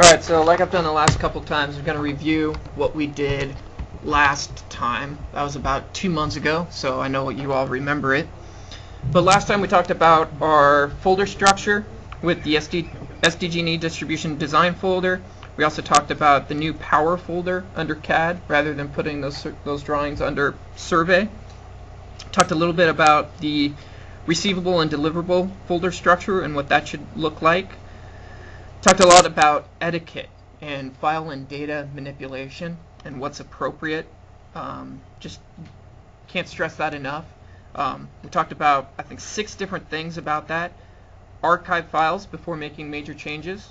Alright, so like I've done the last couple times, we're going to review what we did last time. That was about 2 months ago, so I know you all remember it. But last time we talked about our folder structure with the SDGE-DD distribution design folder. We also talked about the new power folder under CAD rather than putting those drawings under survey. Talked a little bit about the receivable and deliverable folder structure and what that should look like. Talked a lot about etiquette and file and data manipulation and what's appropriate. Just can't stress that enough. We talked about, I think, 6 different things about that. Archive files before making major changes.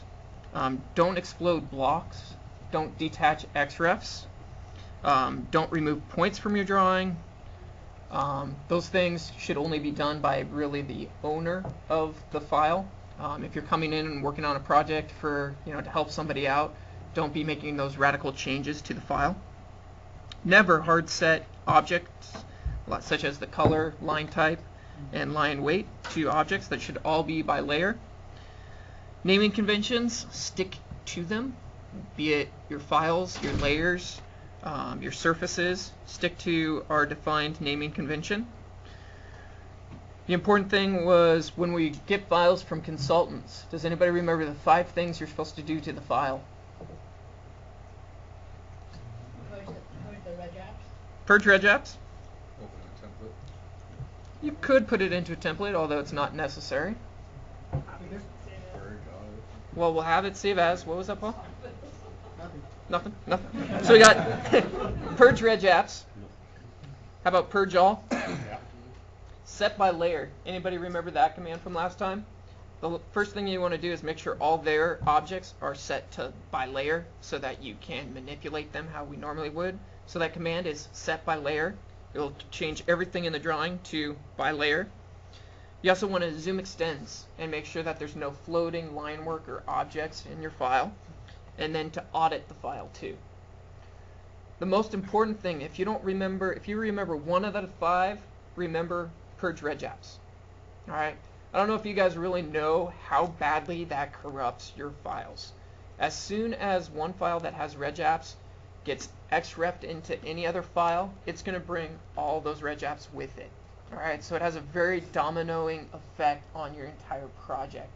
Don't explode blocks. Don't detach XREFs. Don't remove points from your drawing. Those things should only be done by really the owner of the file. If you're coming in and working on a project for, to help somebody out, don't be making those radical changes to the file. Never hard set objects such as the color, line type, and line weight to objects. That should all be by layer. Naming conventions, stick to them, be it your files, your layers, your surfaces. Stick to our defined naming convention. The important thing was when we get files from consultants, does anybody remember the 5 things you're supposed to do to the file? Purge the reg apps. Purge reg apps? Open a template. You could put it into a template, although it's not necessary. Well, we'll have it save as. What was that, Paul? Nothing. So we got purge reg apps. How about purge all? Set by layer. Anybody remember that command from last time? The first thing you want to do is make sure all their objects are set to by layer so that you can manipulate them how we normally would. So that command is set by layer. It will change everything in the drawing to by layer. You also want to zoom extends and make sure that there's no floating line work or objects in your file, and then to audit the file too. The most important thing, if you remember 1 out of 5, remember purge reg apps. All right. I don't know if you guys really know how badly that corrupts your files. As soon as one file that has reg apps gets XREF'd into any other file, it's going to bring all those reg apps with it. All right, so it has a very dominoing effect on your entire project,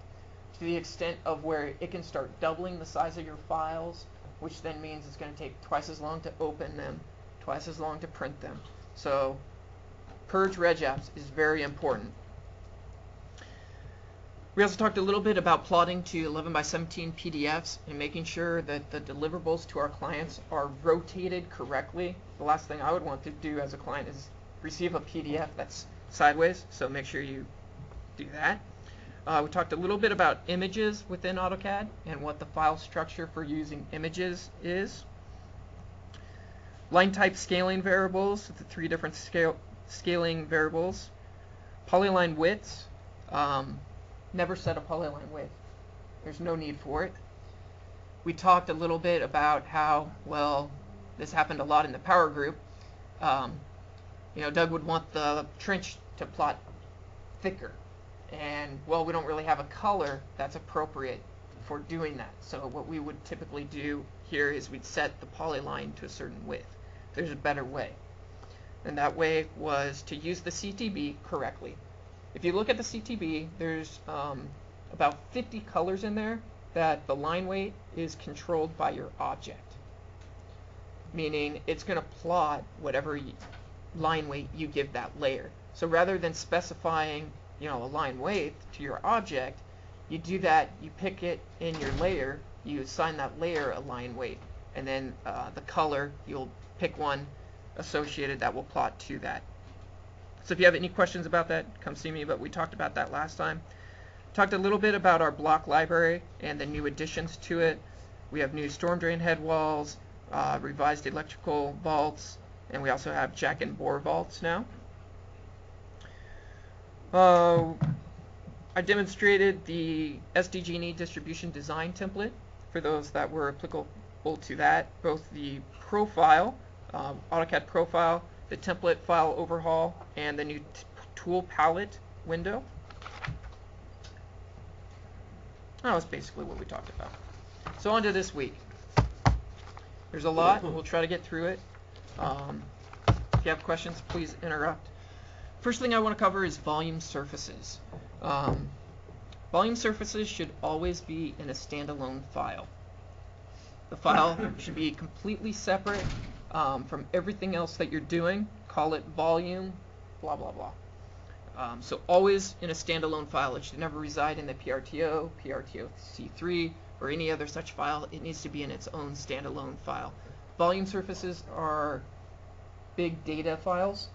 to the extent of where it can start doubling the size of your files, which then means it's going to take twice as long to open them, twice as long to print them. So purge reg apps is very important. We also talked a little bit about plotting to 11 by 17 PDFs and making sure that the deliverables to our clients are rotated correctly. The last thing I would want to do as a client is receive a PDF that's sideways, so make sure you do that. We talked a little bit about images within AutoCAD and what the file structure for using images is. Line type scaling variables, the 3 different scaling variables. Polyline widths, never set a polyline width. There's no need for it. We talked a little bit about how, well, this happened a lot in the power group. Doug would want the trench to plot thicker, and well, we don't really have a color that's appropriate for doing that. So what we would typically do here is we'd set the polyline to a certain width. There's a better way, and that way was to use the CTB correctly. If you look at the CTB, there's about 50 colors in there that the line weight is controlled by your object, meaning it's going to plot whatever line weight you give that layer. So rather than specifying a line weight to your object, you do that, you pick it in your layer, you assign that layer a line weight, and then the color, you'll pick one associated that will plot to that. So if you have any questions about that, come see me, but we talked about that last time. Talked a little bit about our block library and the new additions to it. We have new storm drain head walls, revised electrical vaults, and we also have jack and bore vaults now. I demonstrated the SDGE distribution design template for those that were applicable to that, both the profile, AutoCAD profile, the template file overhaul, and the new tool palette window. That was basically what we talked about. So on to this week. There's a lot. We'll try to get through it. If you have questions, please interrupt. First thing I want to cover is volume surfaces. Volume surfaces should always be in a standalone file. The file should be completely separate from everything else that you're doing. Call it volume, blah, blah, blah. So always in a standalone file. It should never reside in the PRTO, PRTO-C3, or any other such file. It needs to be in its own standalone file. Volume surfaces are big data files,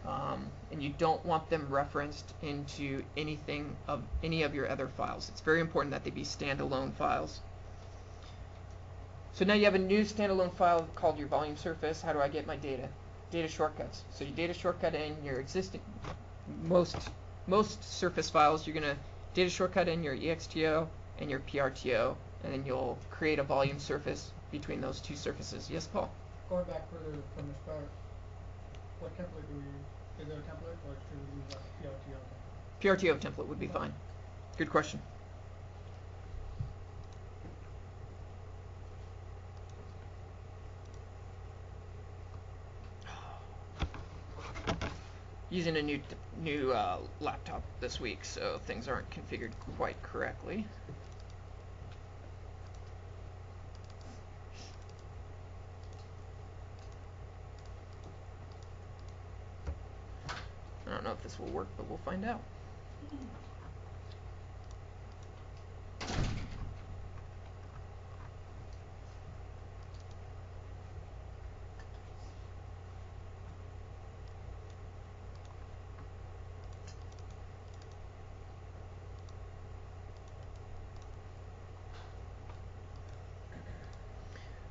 and you don't want them referenced into any of your other files. It's very important that they be standalone files. So now you have a new standalone file called your volume surface. How do I get my data? Data shortcuts. So you data shortcut in your existing, most surface files, you're going to data shortcut in your EXTO and your PRTO, and then you'll create a volume surface between those two surfaces. Yes, Paul? Going back further from the start, what template do we use? Is there a template, or should we use a PRTO template? PRTO template would be fine. Good question. Using a new laptop this week, so things aren't configured quite correctly. I don't know if this will work, but we'll find out.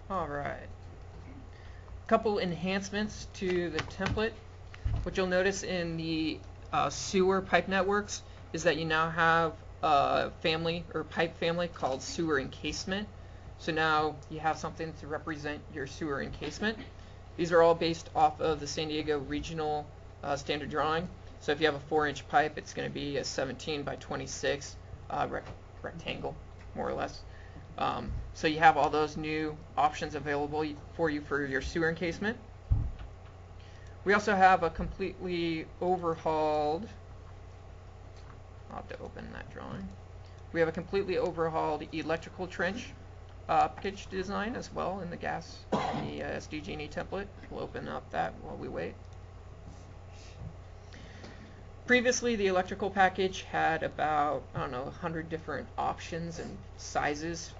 All right. A couple enhancements to the template. What you'll notice in the sewer pipe networks is that you now have a family or pipe family called sewer encasement. So now you have something to represent your sewer encasement. These are all based off of the San Diego Regional Standard Drawing. So if you have a 4-inch pipe, it's going to be a 17 by 26 rectangle, more or less. So you have all those new options available for you for your sewer encasement. We also have a completely overhauled, I'll have to open that drawing. We have a completely overhauled electrical trench package design as well in the SDGE-DD template. We'll open up that while we wait. Previously, the electrical package had about, 100 different options and sizes.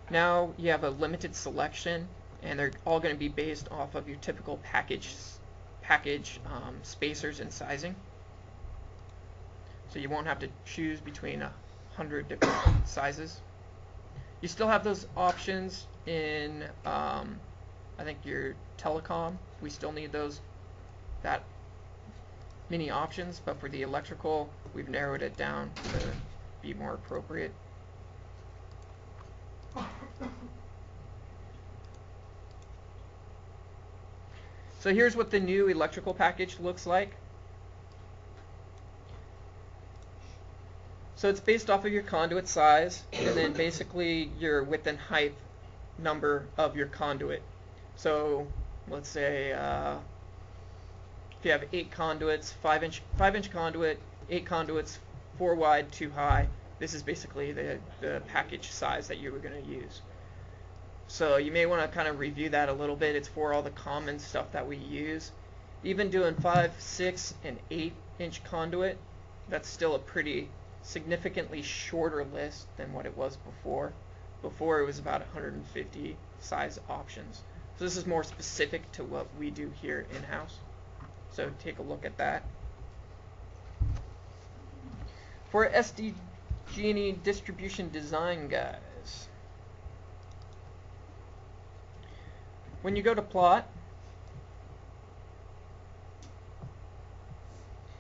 Now you have a limited selection, and they're all going to be based off of your typical package spacers and sizing. So you won't have to choose between 100 different sizes. You still have those options in, I think, your telecom. We still need that many options, but for the electrical, we've narrowed it down to be more appropriate. So here's what the new electrical package looks like. So it's based off of your conduit size, and then basically your width and height number of your conduit. So let's say if you have 8 conduits, 5-inch conduit, 8 conduits, 4 wide, 2 high. This is basically the package size that you were going to use. So you may want to kind of review that a little bit. It's for all the common stuff that we use. Even doing 5, 6, and 8-inch conduit, that's still a pretty significantly shorter list than what it was before. Before it was about 150 size options. So this is more specific to what we do here in-house. So take a look at that. For SDGE distribution design guys, when you go to plot,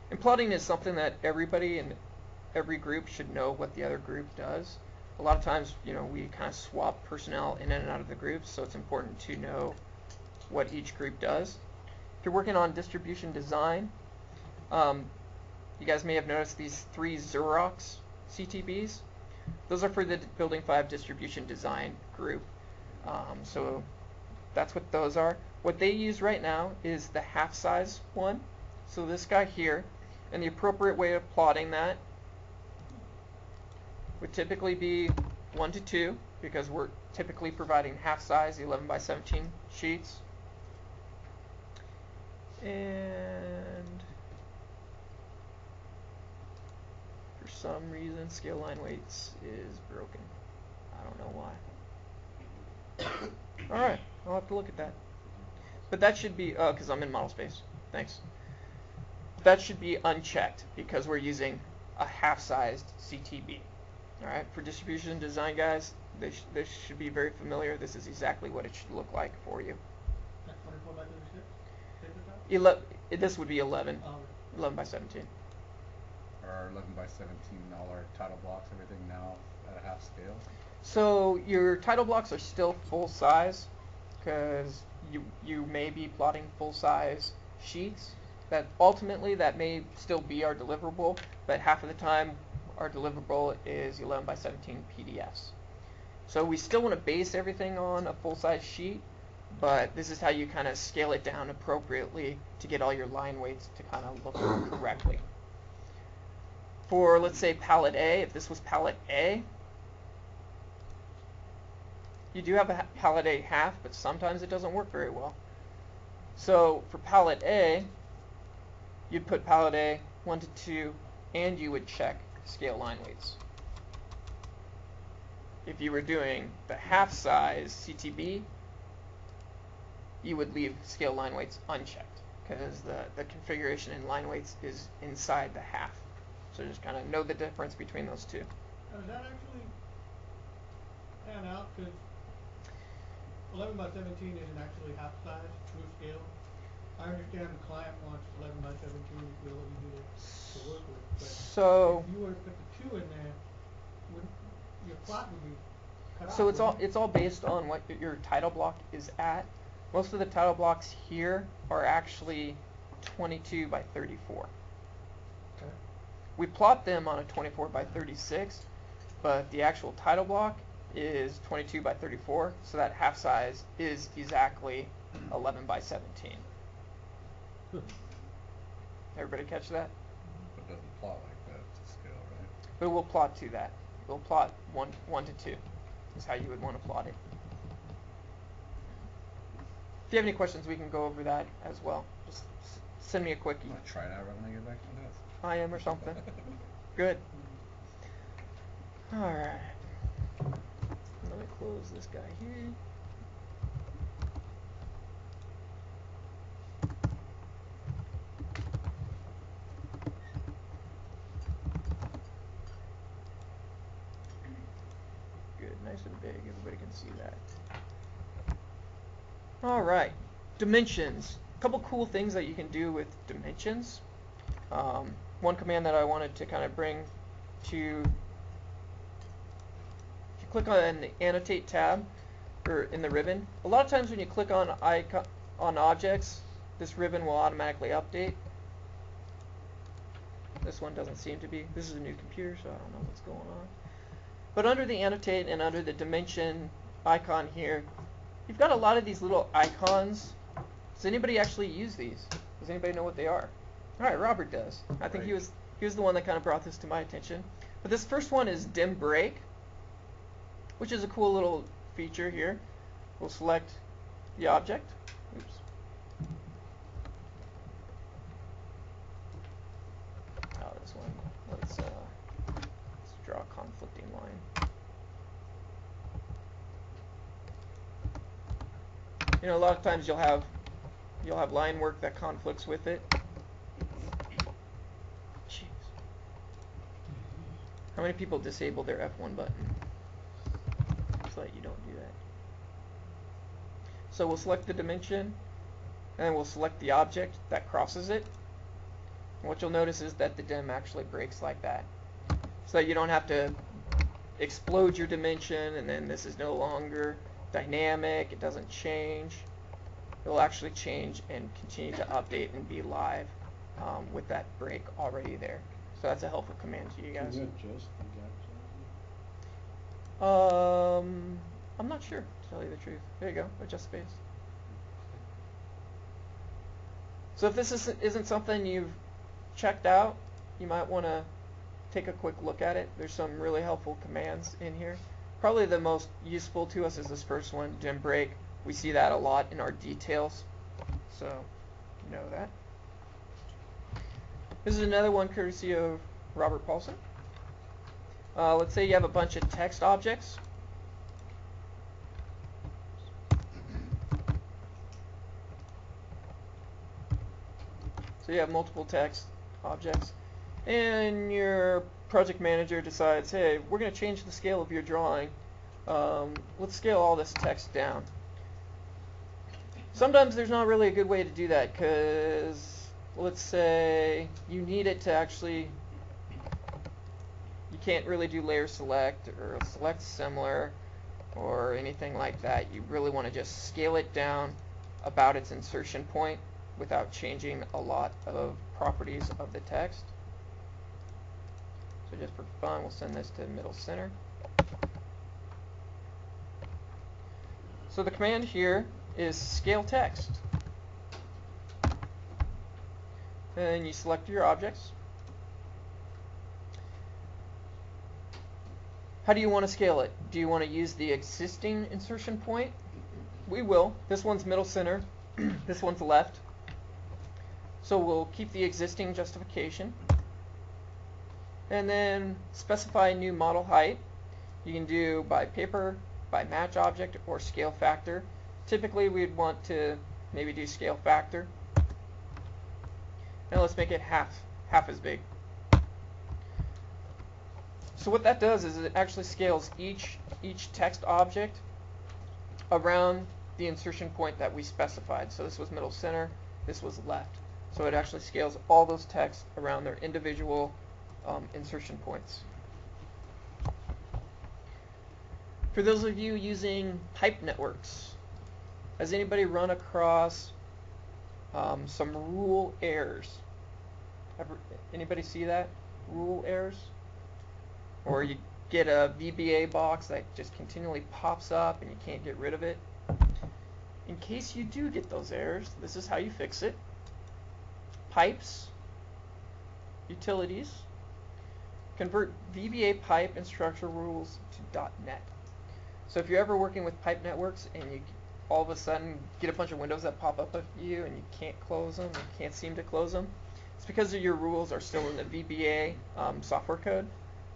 and plotting is something that everybody in every group should know what the other group does. A lot of times, we kind of swap personnel in and out of the groups, so it's important to know what each group does. If you're working on distribution design, you guys may have noticed these 3 Xerox CTBs. Those are for the Building 5 distribution design group. So that's what those are. What they use right now is the half size one. So this guy here, and the appropriate way of plotting that would typically be 1 to 2, because we're typically providing half size 11 by 17 sheets. And for some reason, scale line weights is broken. I don't know why. All right, I'll have to look at that. But that should be, because I'm in model space. Thanks. That should be unchecked because we're using a half-sized CTB. All right, for distribution design guys, this should be very familiar. This is exactly what it should look like for you. That's 24 by 36? This would be 11. 11 by 17. Are 11 by 17 all our title blocks, everything now at a half scale? So your title blocks are still full size because you may be plotting full size sheets. That ultimately that may still be our deliverable, but half of the time our deliverable is 11 by 17 PDFs. So we still want to base everything on a full size sheet, but this is how you kind of scale it down appropriately to get all your line weights to kind of look correctly. For, let's say, pallet A, if this was pallet A, you do have a pallet A half, but sometimes it doesn't work very well. So for pallet A, you'd put pallet A 1 to 2, and you would check scale line weights. If you were doing the half size CTB, you would leave scale line weights unchecked because the configuration in line weights is inside the half. So just kind of know the difference between those two. Does that actually pan out? Because 11 by 17 isn't actually half size, true scale. I understand the client wants 11 by 17 to be a little easier to work with, but so if you were to put the 2 in there, your plot would be cut off. So it's all based on what your title block is at. Most of the title blocks here are actually 22 by 34. Okay. We plot them on a 24 by 36, but the actual title block is 22 by 34, so that half size is exactly 11 by 17. Everybody catch that? But it doesn't plot like that to scale, right? But we'll plot to that. We'll plot 1 to 2 is how you would want to plot it. If you have any questions, we can go over that as well. Just send me a quickie. I'm going to try it out when I get back from this. I am or something. Good. All right. Let me close this guy here. Good, nice and big. Everybody can see that. All right, dimensions. A couple cool things that you can do with dimensions. One command that I wanted to kind of bring to, if you click on the Annotate tab, or in the ribbon, a lot of times when you click on objects, this ribbon will automatically update. This one doesn't seem to be. This is a new computer, so I don't know what's going on. But under the Annotate and under the Dimension icon here, you've got a lot of these little icons. Does anybody actually use these? Does anybody know what they are? All right, Robert does. I think he was the one that kind of brought this to my attention. But this first one is DIMBREAK, which is a cool little feature here. We'll select the object. Oops. Oh, this one. Let's draw a conflicting line. You know, a lot of times you'll have line work that conflicts with it. Jeez. How many people disable their F1 button so that you don't do that? So we'll select the dimension, and then we'll select the object that crosses it. And what you'll notice is that the dim actually breaks like that, so that you don't have to explode your dimension, and then this is no longer dynamic. It doesn't change. It'll actually change and continue to update and be live with that break already there. So that's a helpful command to you guys. Can you adjust the gap size? I'm not sure, to tell you the truth. There you go, adjust space. So if this isn't something you've checked out, you might want to take a quick look at it. There's some really helpful commands in here. Probably the most useful to us is this first one, DIMBREAK. We see that a lot in our details, so know that. This is another one courtesy of Robert Paulson. Let's say you have a bunch of text objects. So you have multiple text objects, and your project manager decides, hey, we're going to change the scale of your drawing. Let's scale all this text down. Sometimes there's not really a good way to do that, because let's say you need it to actually, you can't really do layer select or select similar or anything like that. You really want to just scale it down about its insertion point without changing a lot of properties of the text. So just for fun, we'll send this to middle center. So the command here is scale text. And you select your objects. How do you want to scale it? Do you want to use the existing insertion point? We will. This one's middle center. This one's left. So we'll keep the existing justification. And then specify new model height. You can do by paper, by match object, or scale factor. Typically we'd want to maybe do scale factor. Now let's make it half as big. So what that does is it actually scales each text object around the insertion point that we specified. So this was middle center, this was left. So it actually scales all those texts around their individual insertion points. For those of you using pipe networks, has anybody run across some rule errors? Anybody see that? Rule errors? Or you get a VBA box that just continually pops up and you can't get rid of it. In case you do get those errors, this is how you fix it. Pipes, utilities, convert VBA pipe and structural rules to .NET. So if you're ever working with pipe networks and you all of a sudden get a bunch of windows that pop up at you and you can't close them, you can't seem to close them, it's because your rules are still in the VBA software code.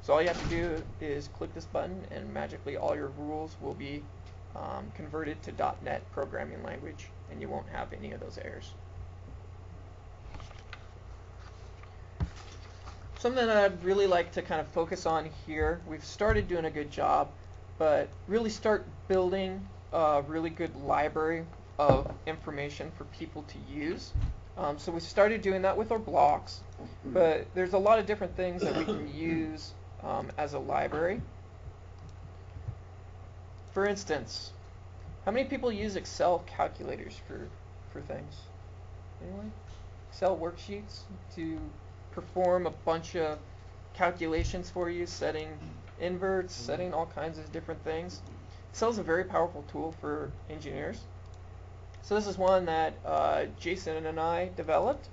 So all you have to do is click this button and magically all your rules will be converted to .NET programming language, and you won't have any of those errors. Something that I'd really like to kind of focus on here, we've started doing a good job, but really start building a really good library of information for people to use. So we started doing that with our blocks, but there's a lot of different things that we can use as a library. For instance, how many people use Excel calculators for things? Anyone? Excel worksheets to perform a bunch of calculations for you, setting inverts, setting all kinds of different things. Excel is a very powerful tool for engineers. So this is one that Jason and I developed.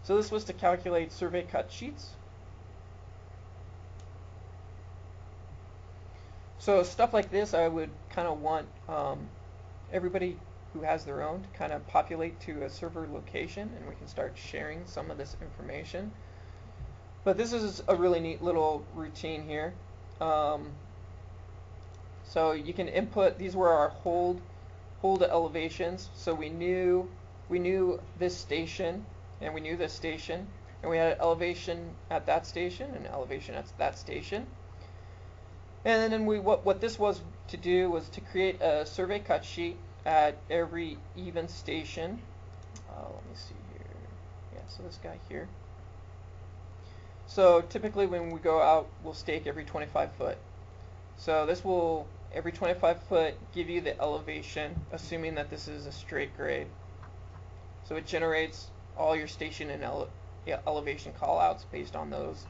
So this was to calculate survey cut sheets. So stuff like this I would kind of want everybody who has their own to kind of populate to a server location, and we can start sharing some of this information. But this is a really neat little routine here. So you can input, these were our hold elevations. So we knew this station, and we knew this station, and we had an elevation at that station and an elevation at that station. And then what this was to do was to create a survey cut sheet at every even station. Let me see here. Yeah, so this guy here. So typically when we go out, we'll stake every 25 foot. So this will, every 25 foot, give you the elevation, assuming that this is a straight grade. So it generates all your station and elevation callouts based on those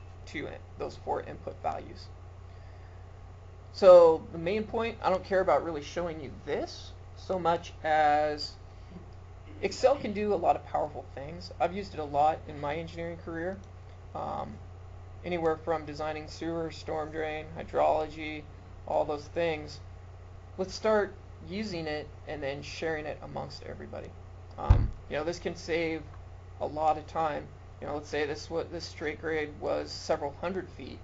4 input values. So the main point, I don't care about really showing you this so much as Excel can do a lot of powerful things. I've used it a lot in my engineering career. Anywhere from designing sewer, storm drain, hydrology, all those things. Let's start using it and then sharing it amongst everybody. This can save a lot of time. Let's say this straight grade was several hundred feet.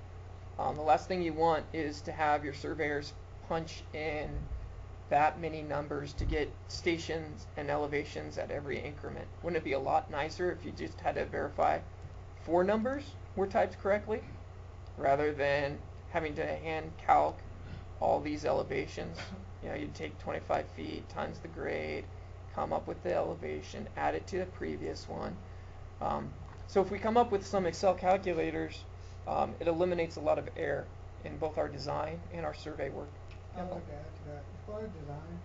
The last thing you want is to have your surveyors punch in that many numbers to get stations and elevations at every increment. Wouldn't it be a lot nicer if you just had to verify 4 numbers were typed correctly rather than having to hand calc all these elevations? You'd take 25 feet times the grade, come up with the elevation, add it to the previous one. So if we come up with some Excel calculators, it eliminates a lot of error in both our design and our survey work. I'd like to add to that. As far as design,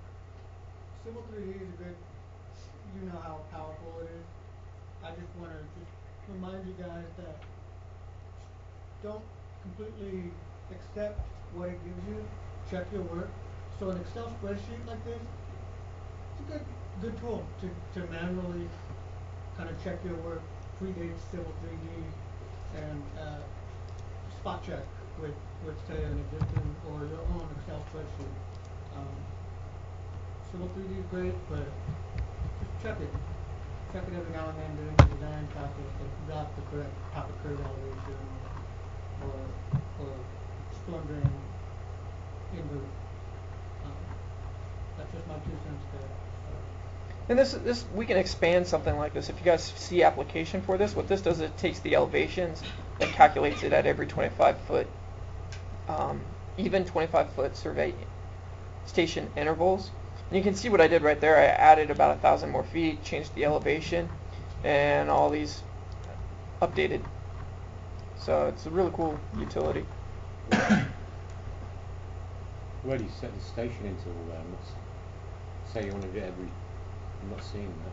Civil 3D is a good, you know how powerful it is. I just want to remind you guys that don't completely accept what it gives you. Check your work. So an Excel spreadsheet like this, it's a good tool to manually kind of check your work, predates Civil 3D, and spot check with say an existing or your own Excel spreadsheet. Civil 3D is great, but just check it. Check it every now and then during the design process that you got the correct top of curve elevation or storm drain inverter. That's just my 2 cents there. And this we can expand something like this. If you guys see application for this, what this does is it takes the elevations and calculates it at every 25 foot, even 25 foot survey station intervals. And you can see what I did right there. I added about 1,000 more feet, changed the elevation, and all these updated. So it's a really cool utility. Where do you set the station interval there? Say you want to do every. I'm not seeing that.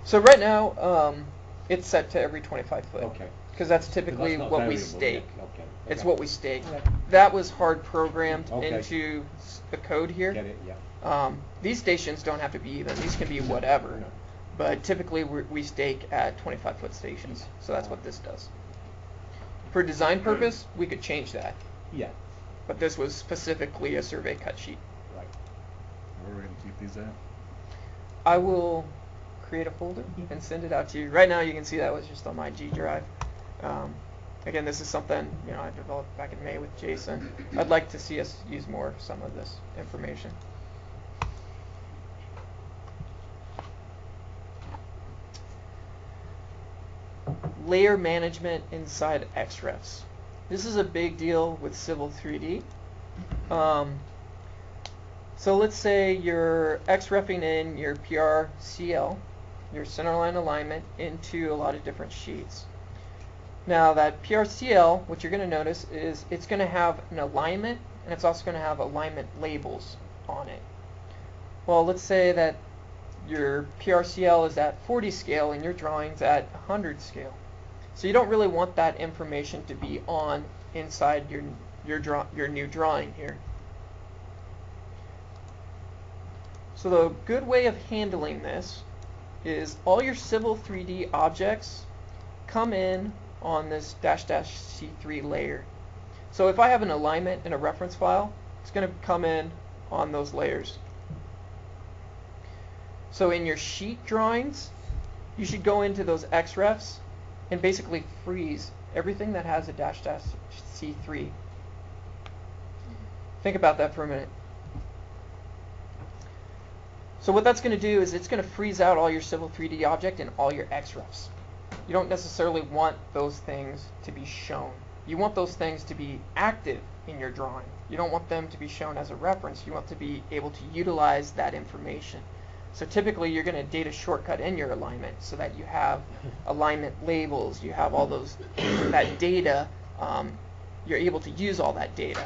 So right now, it's set to every 25 foot. Okay. Because that's typically that's what we variable, stake. yeah. Okay. It's what we stake. That was hard programmed into the code here. Get it? Yeah. These stations don't have to be even. These can be whatever. No. But typically we stake at 25 foot stations. So that's what this does. For design purpose, we could change that. Yeah. But this was specifically a survey cut sheet. Right. Where are we going to keep these at? I will create a folder and send it out to you. Right now you can see that was just on my G drive. Again, this is something I developed back in May with Jason. I'd like to see us use more of some of this information. Layer management inside XREFs. This is a big deal with Civil 3D. So let's say you're XREFing in your PRCL, your centerline alignment, into a lot of different sheets. Now that PRCL, what you're going to notice is it's going to have an alignment, and it's also going to have alignment labels on it. Well, let's say that your PRCL is at 40 scale and your drawing's at 100 scale. So you don't really want that information to be on inside your new drawing here. So the good way of handling this is all your Civil 3D objects come in on this --C3 layer. So if I have an alignment in a reference file, it's going to come in on those layers. So in your sheet drawings, you should go into those XREFs and basically freeze everything that has a --C3. Think about that for a minute. So what that's going to do is it's going to freeze out all your Civil 3D object and all your XREFs. You don't necessarily want those things to be shown. You want those things to be active in your drawing. You don't want them to be shown as a reference. You want to be able to utilize that information. So typically you're going to data shortcut in your alignment so that you have alignment labels, you have all that data, you're able to use all that data.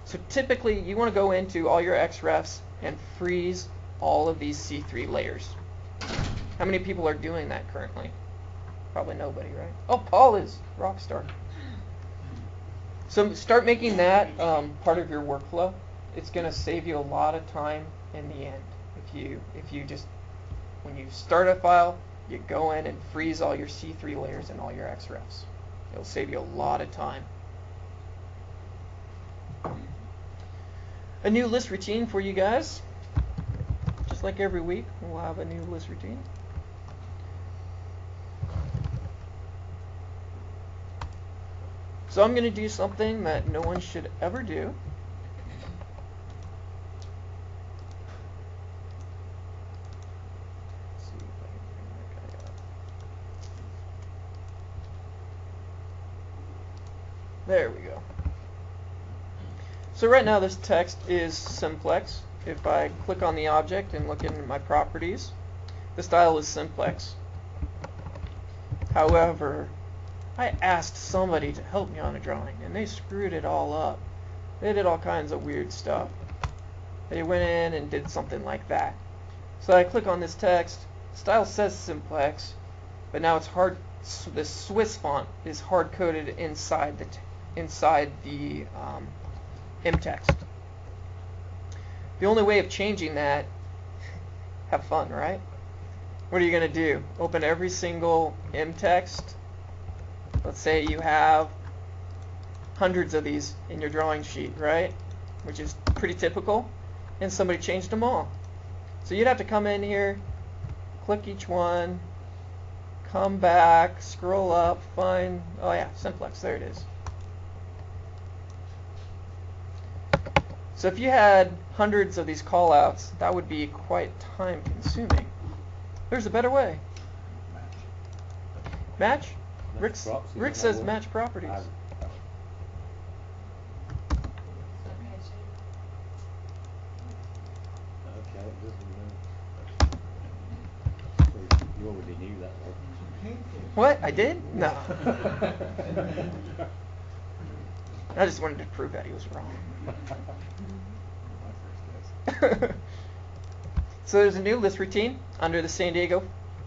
So typically you want to go into all your XREFs and freeze all of these C3 layers. How many people are doing that currently? Probably nobody, right? Oh, Paul is rockstar. So start making that part of your workflow. It's going to save you a lot of time in the end. If you just, when you start a file, you go in and freeze all your C3 layers and all your XREFs. It'll save you a lot of time. A new list routine for you guys. Just like every week, we'll have a new list routine. So I'm going to do something that no one should ever do. Let's see if I can bring that guy up. There we go. So right now this text is simplex. If I click on the object and look in my properties, the style is simplex. However, I asked somebody to help me on a drawing, and they screwed it all up. They did all kinds of weird stuff. They went in and did something like that. So I click on this text. Style says simplex, but now it's hard. The Swiss font is hard coded inside the Mtext. The only way of changing that, have fun, right? What are you going to do? Open every single Mtext. Let's say you have hundreds of these in your drawing sheet, right? Which is pretty typical. And somebody changed them all. So you'd have to come in here, click each one, come back, scroll up, find, oh yeah, simplex, there it is. So if you had hundreds of these callouts, that would be quite time consuming. There's a better way. Match? Rick says match properties. Okay, it doesn't you already knew that one. What? I did? No. I just wanted to prove that he was wrong. So there's a new list routine under the San Diego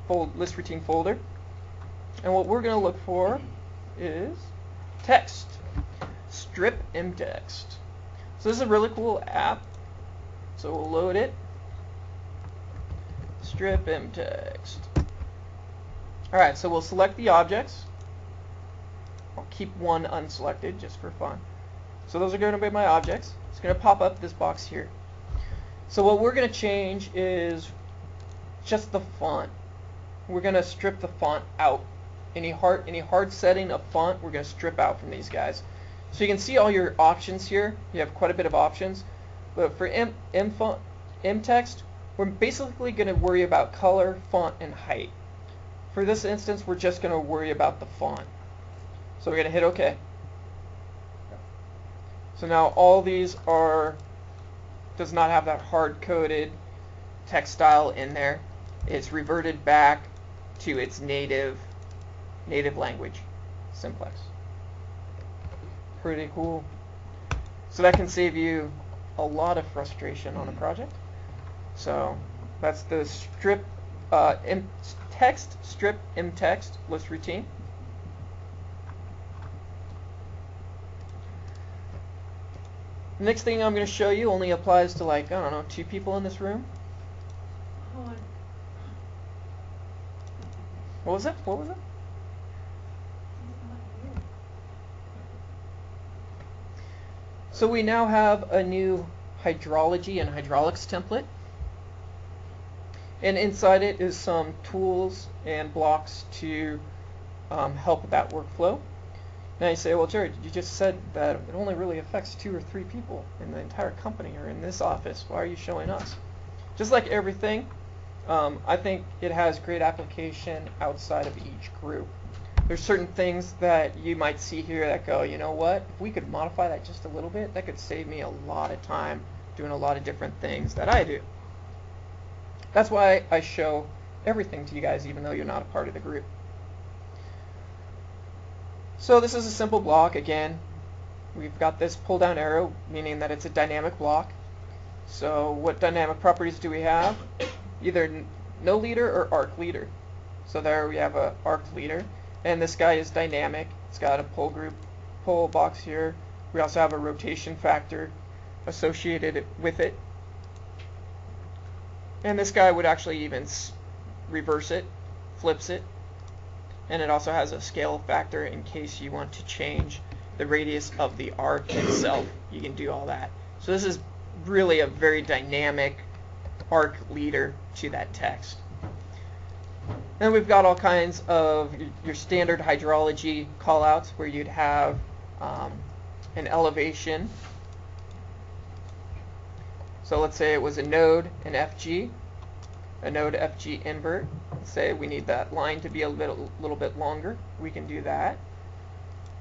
list routine folder. And what we're going to look for is text. Strip Mtext. So this is a really cool app. So we'll load it. Strip Mtext. Alright, so we'll select the objects. I'll keep one unselected just for fun. So those are going to be my objects. It's going to pop up this box here. So what we're going to change is just the font. We're going to strip the font out. Any hard setting of font, we're going to strip out from these guys. So you can see all your options here. You have quite a bit of options. But for Mtext, we're basically going to worry about color, font, and height. For this instance, we're just going to worry about the font. So we're going to hit OK. So now all these does not have that hard-coded text style in there. It's reverted back to its native language, simplex. Pretty cool. So that can save you a lot of frustration on a project. So that's the strip strip Mtext list routine. The next thing I'm going to show you only applies to, like, I don't know, 2 people in this room. What was it? What was it? So we now have a new hydrology and hydraulics template. And inside it is some tools and blocks to help with that workflow. Now you say, well, Jarrod, you just said that it only really affects 2 or 3 people in the entire company or in this office. Why are you showing us? Just like everything, I think it has great application outside of each group. There's certain things that you might see here that go, you know what, if we could modify that just a little bit, that could save me a lot of time doing a lot of different things that I do. That's why I show everything to you guys, even though you're not a part of the group. So this is a simple block. Again, we've got this pull down arrow, meaning that it's a dynamic block. So what dynamic properties do we have? Either no leader or arc leader. So there we have a arc leader, and this guy is dynamic. It's got a pull box here, We also have a rotation factor associated with it. And this guy would actually even reverse it, flips it. And it also has a scale factor in case you want to change the radius of the arc itself. You can do all that. So this is really a very dynamic arc leader to that text. Then we've got all kinds of your standard hydrology callouts where you'd have an elevation. So let's say it was a node, an FG, a node FG invert. Let's say we need that line to be a little bit longer. We can do that.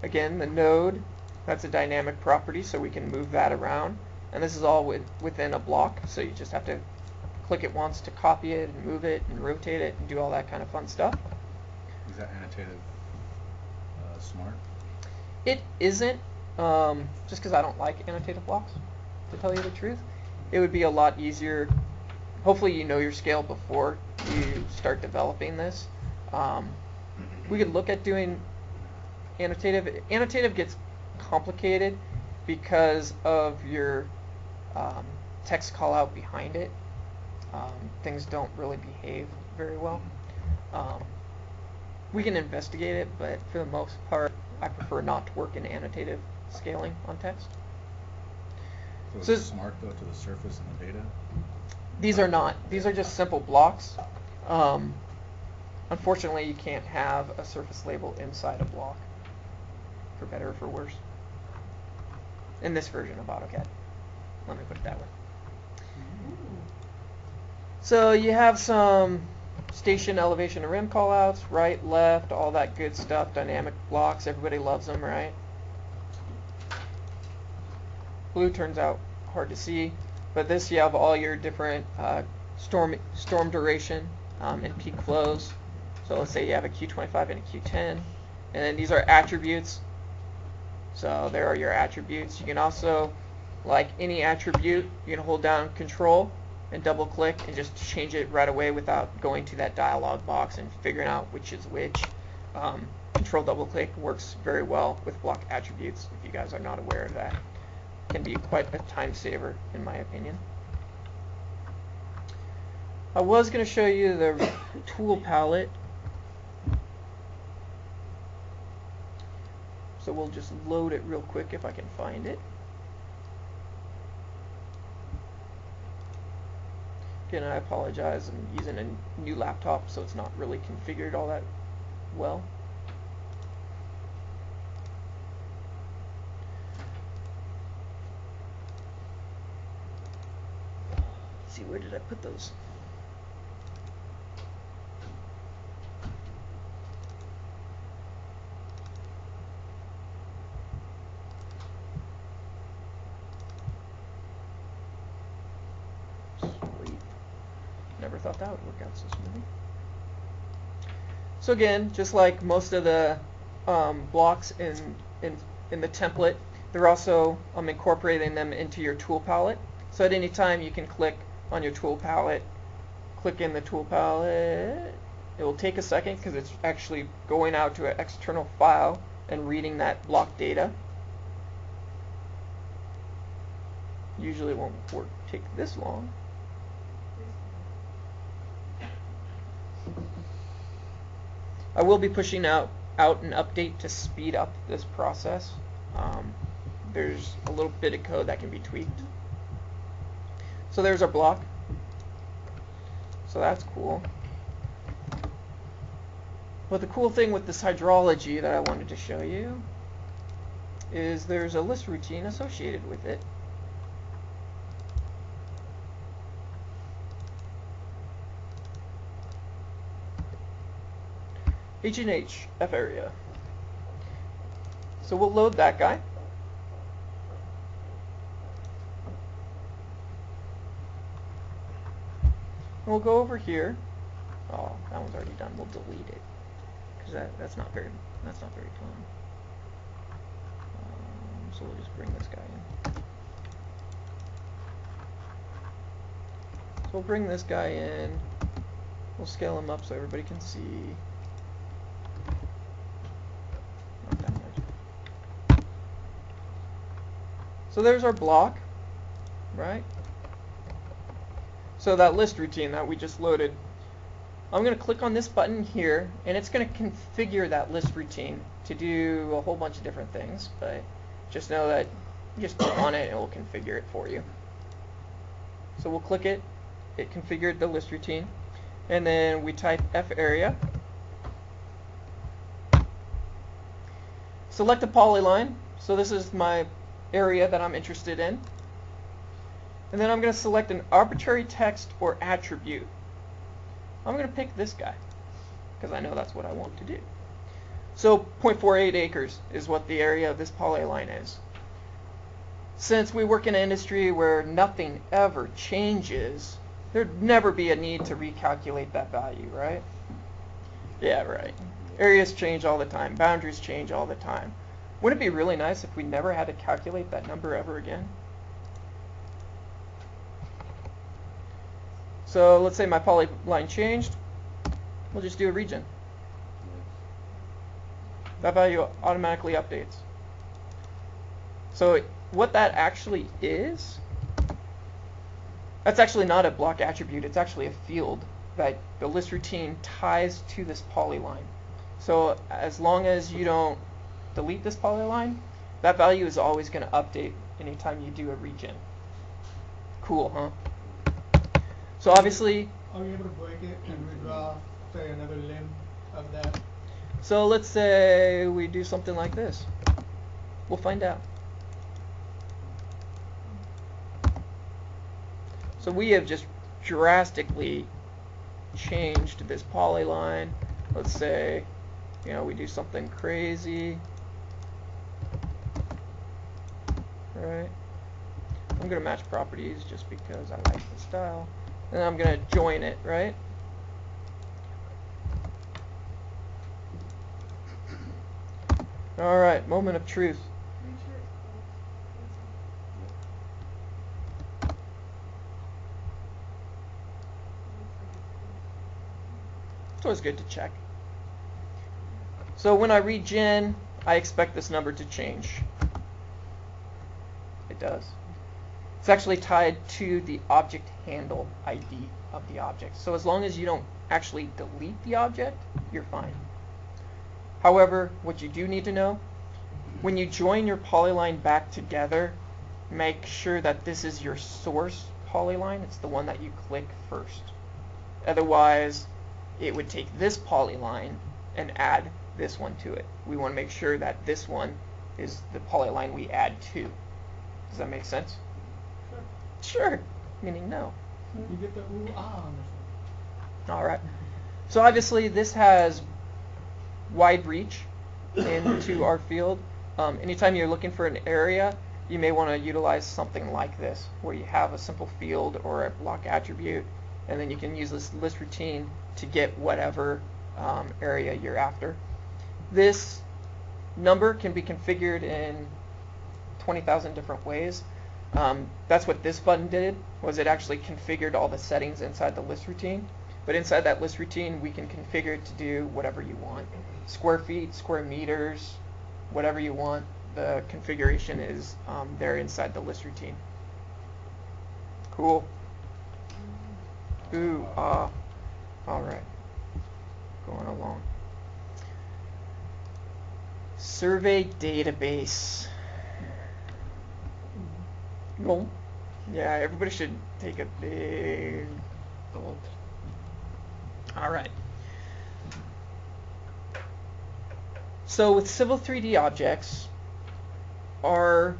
Again, the node, that's a dynamic property, so we can move that around. And this is all within a block, so you just have to click it once to copy it and move it and rotate it and do all that kind of fun stuff. Is that annotative smart? It isn't, just because I don't like annotative blocks, to tell you the truth. It would be a lot easier. Hopefully you know your scale before you start developing this. We could look at doing annotative. Annotative gets complicated because of your text callout behind it. Things don't really behave very well. We can investigate it, but for the most part, I prefer not to work in annotative scaling on text. So is it smart though to the surface and the data? These are not. These are just simple blocks. Unfortunately, you can't have a surface label inside a block, for better or for worse, in this version of AutoCAD. Let me put it that way. So you have some station, elevation, and rim callouts, right, left, all that good stuff, dynamic blocks. Everybody loves them, right? Blue turns out hard to see, but this you have all your different storm duration and peak flows. So let's say you have a Q25 and a Q10, and then these are attributes. So there are your attributes. You can also, like any attribute, you can hold down Control and double click and just change it right away without going to that dialog box and figuring out which is which. Control double click works very well with block attributes, if you guys are not aware of that. Can be quite a time saver in my opinion. I was going to show you the tool palette. So we'll just load it real quick if I can find it. Again, I apologize, I'm using a new laptop, so it's not really configured all that well. Let's see, where did I put those? Never thought that would work out so smoothly. So again, just like most of the blocks in the template, they're also incorporating them into your tool palette. So at any time you can click on your tool palette, click in the tool palette. It will take a second because it's actually going out to an external file and reading that block data. Usually it won't take this long. I will be pushing out an update to speed up this process. There's a little bit of code that can be tweaked. So there's our block. So that's cool. But the cool thing with this hydrology that I wanted to show you is there's a list routine associated with it. H&H, F area. So we'll load that guy. And we'll go over here. Oh, that one's already done. We'll delete it because that's not very fun. So we'll just bring this guy in. So we'll bring this guy in. We'll scale him up so everybody can see. Not that much. So there's our block, right? So that list routine that we just loaded, I'm going to click on this button here, and it's going to configure that list routine to do a whole bunch of different things, but just know that you just click on it and it will configure it for you. So we'll click it, it configured the list routine, and then we type F area, select a polyline, so this is my area that I'm interested in, and then I'm going to select an arbitrary text or attribute. I'm going to pick this guy because I know that's what I want to do. So 0.48 acres is what the area of this polyline is. Since we work in an industry where nothing ever changes, there'd never be a need to recalculate that value, right? Yeah, right. Areas change all the time. Boundaries change all the time. Wouldn't it be really nice if we never had to calculate that number ever again? So let's say my polyline changed. We'll just do a regen. That value automatically updates. So what that actually is, that's actually not a block attribute. It's actually a field that the list routine ties to this polyline. So as long as you don't delete this polyline, that value is always going to update anytime you do a regen. Cool, huh? So obviously, Are you able to break it and redraw, say, another limb of that? so let's say we do something like this. We'll find out. So we have just drastically changed this polyline. Let's say, you know, we do something crazy. Right? I'm going to match properties just because I like the style. And then I'm going to join it, right? Alright, moment of truth. Make sure it's It's always good to check. So when I regen, I expect this number to change. It does. It's actually tied to the object handle ID of the object. So as long as you don't actually delete the object, you're fine. However, what you do need to know, when you join your polyline back together, make sure that this is your source polyline. It's the one that you click first. Otherwise, it would take this polyline and add this one to it. We want to make sure that this one is the polyline we add to. Does that make sense? Sure. Meaning no. You get the ooh ah on this one. All right. So obviously this has wide reach into our field. Anytime you're looking for an area, you may want to utilize something like this, where you have a simple field or a block attribute, and then you can use this list routine to get whatever area you're after. This number can be configured in 20,000 different ways. That's what this button did, was it actually configured all the settings inside the list routine. But inside that list routine, we can configure it to do whatever you want. Square feet, square meters, whatever you want. The configuration is there inside the list routine. Cool. Ooh, ah. All right. Going along. Survey database. Gulp. Yeah, everybody should take a big gulp. All right. So with Civil 3D objects, our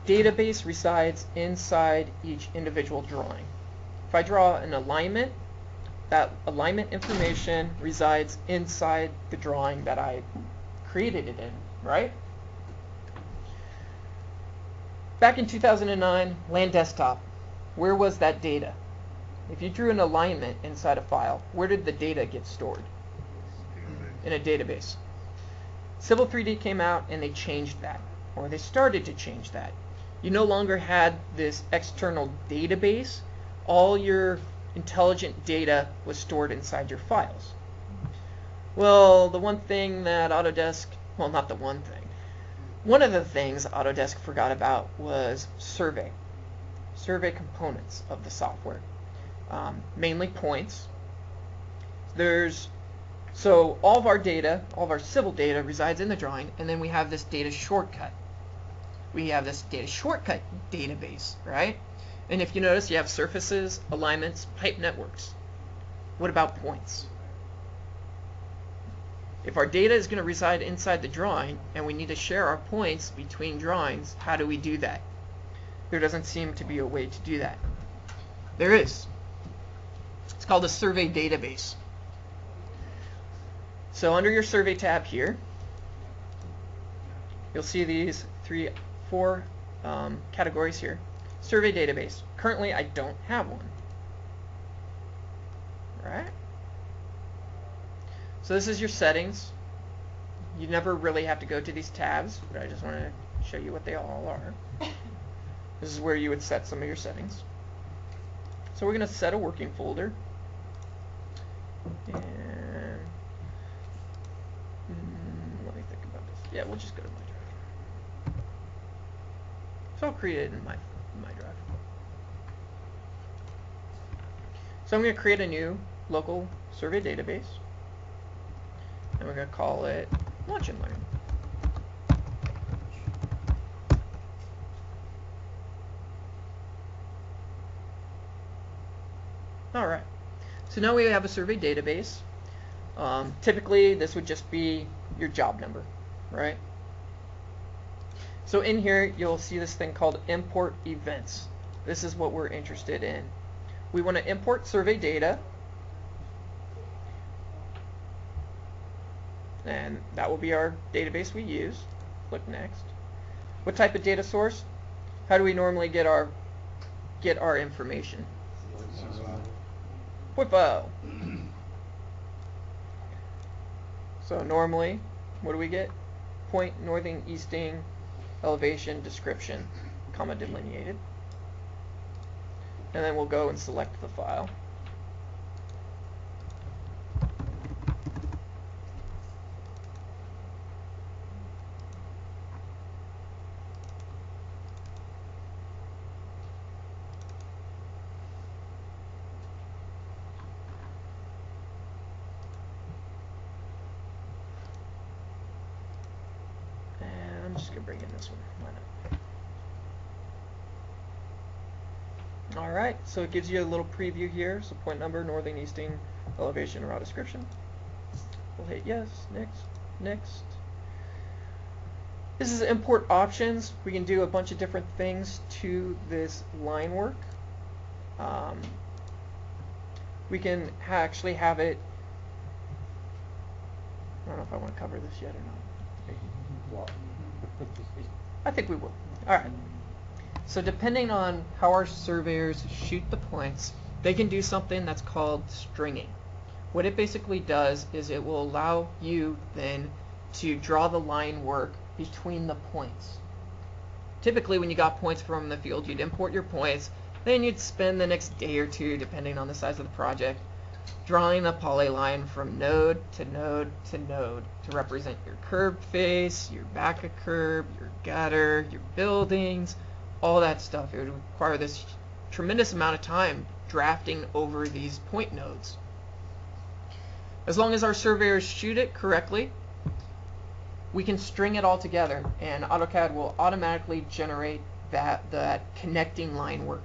database resides inside each individual drawing. If I draw an alignment, that alignment information resides inside the drawing that I created it in, right? Back in 2009, Land Desktop, where was that data? If you drew an alignment inside a file, where did the data get stored? In a database. Civil 3D came out and they changed that, or they started to change that. You no longer had this external database. All your intelligent data was stored inside your files. Well, the one thing that Autodesk, well, not the one thing, One of the things Autodesk forgot about was survey components of the software, mainly points. So all of our data, all of our civil data resides in the drawing, and then we have this data shortcut. We have this data shortcut database, right? And if you notice, you have surfaces, alignments, pipe networks. What about points? If our data is going to reside inside the drawing and we need to share our points between drawings, how do we do that? There doesn't seem to be a way to do that. There is. It's called a survey database. So under your survey tab here, you'll see these four categories here. Survey database. Currently, I don't have one. Right? So this is your settings. You never really have to go to these tabs, but I just want to show you what they all are. This is where you would set some of your settings. So we're going to set a working folder. And let me think about this. Yeah, we'll just go to my drive. So I'll create it in my drive. So I'm going to create a new local survey database. And we're going to call it Launch and Learn. Alright, so now we have a survey database. Typically, this would just be your job number, right? So in here, you'll see this thing called Import Events. This is what we're interested in. We want to import survey data. And that will be our database we use. Click Next. What type of data source? How do we normally get our information? WIPO. So normally, what do we get? Point, northing, easting, elevation, description, comma delineated. And then we'll go and select the file. I'm just going to bring in this one. Why not? Alright, so it gives you a little preview here. So point number, northing, easting, elevation, raw description. We'll hit yes, next, next. This is import options. We can do a bunch of different things to this line work. We can actually have it. I don't know if I want to cover this yet or not. What? I think we will. Alright. So depending on how our surveyors shoot the points, they can do something that's called stringing. What it basically does is it will allow you then to draw the line work between the points. Typically when you got points from the field, you'd import your points, then you'd spend the next day or two, depending on the size of the project, drawing a polyline from node to node to node to represent your curved face, your back of curb, your gutter, your buildings, all that stuff. It would require this tremendous amount of time drafting over these point nodes. As long as our surveyors shoot it correctly, we can string it all together, and AutoCAD will automatically generate that connecting line work.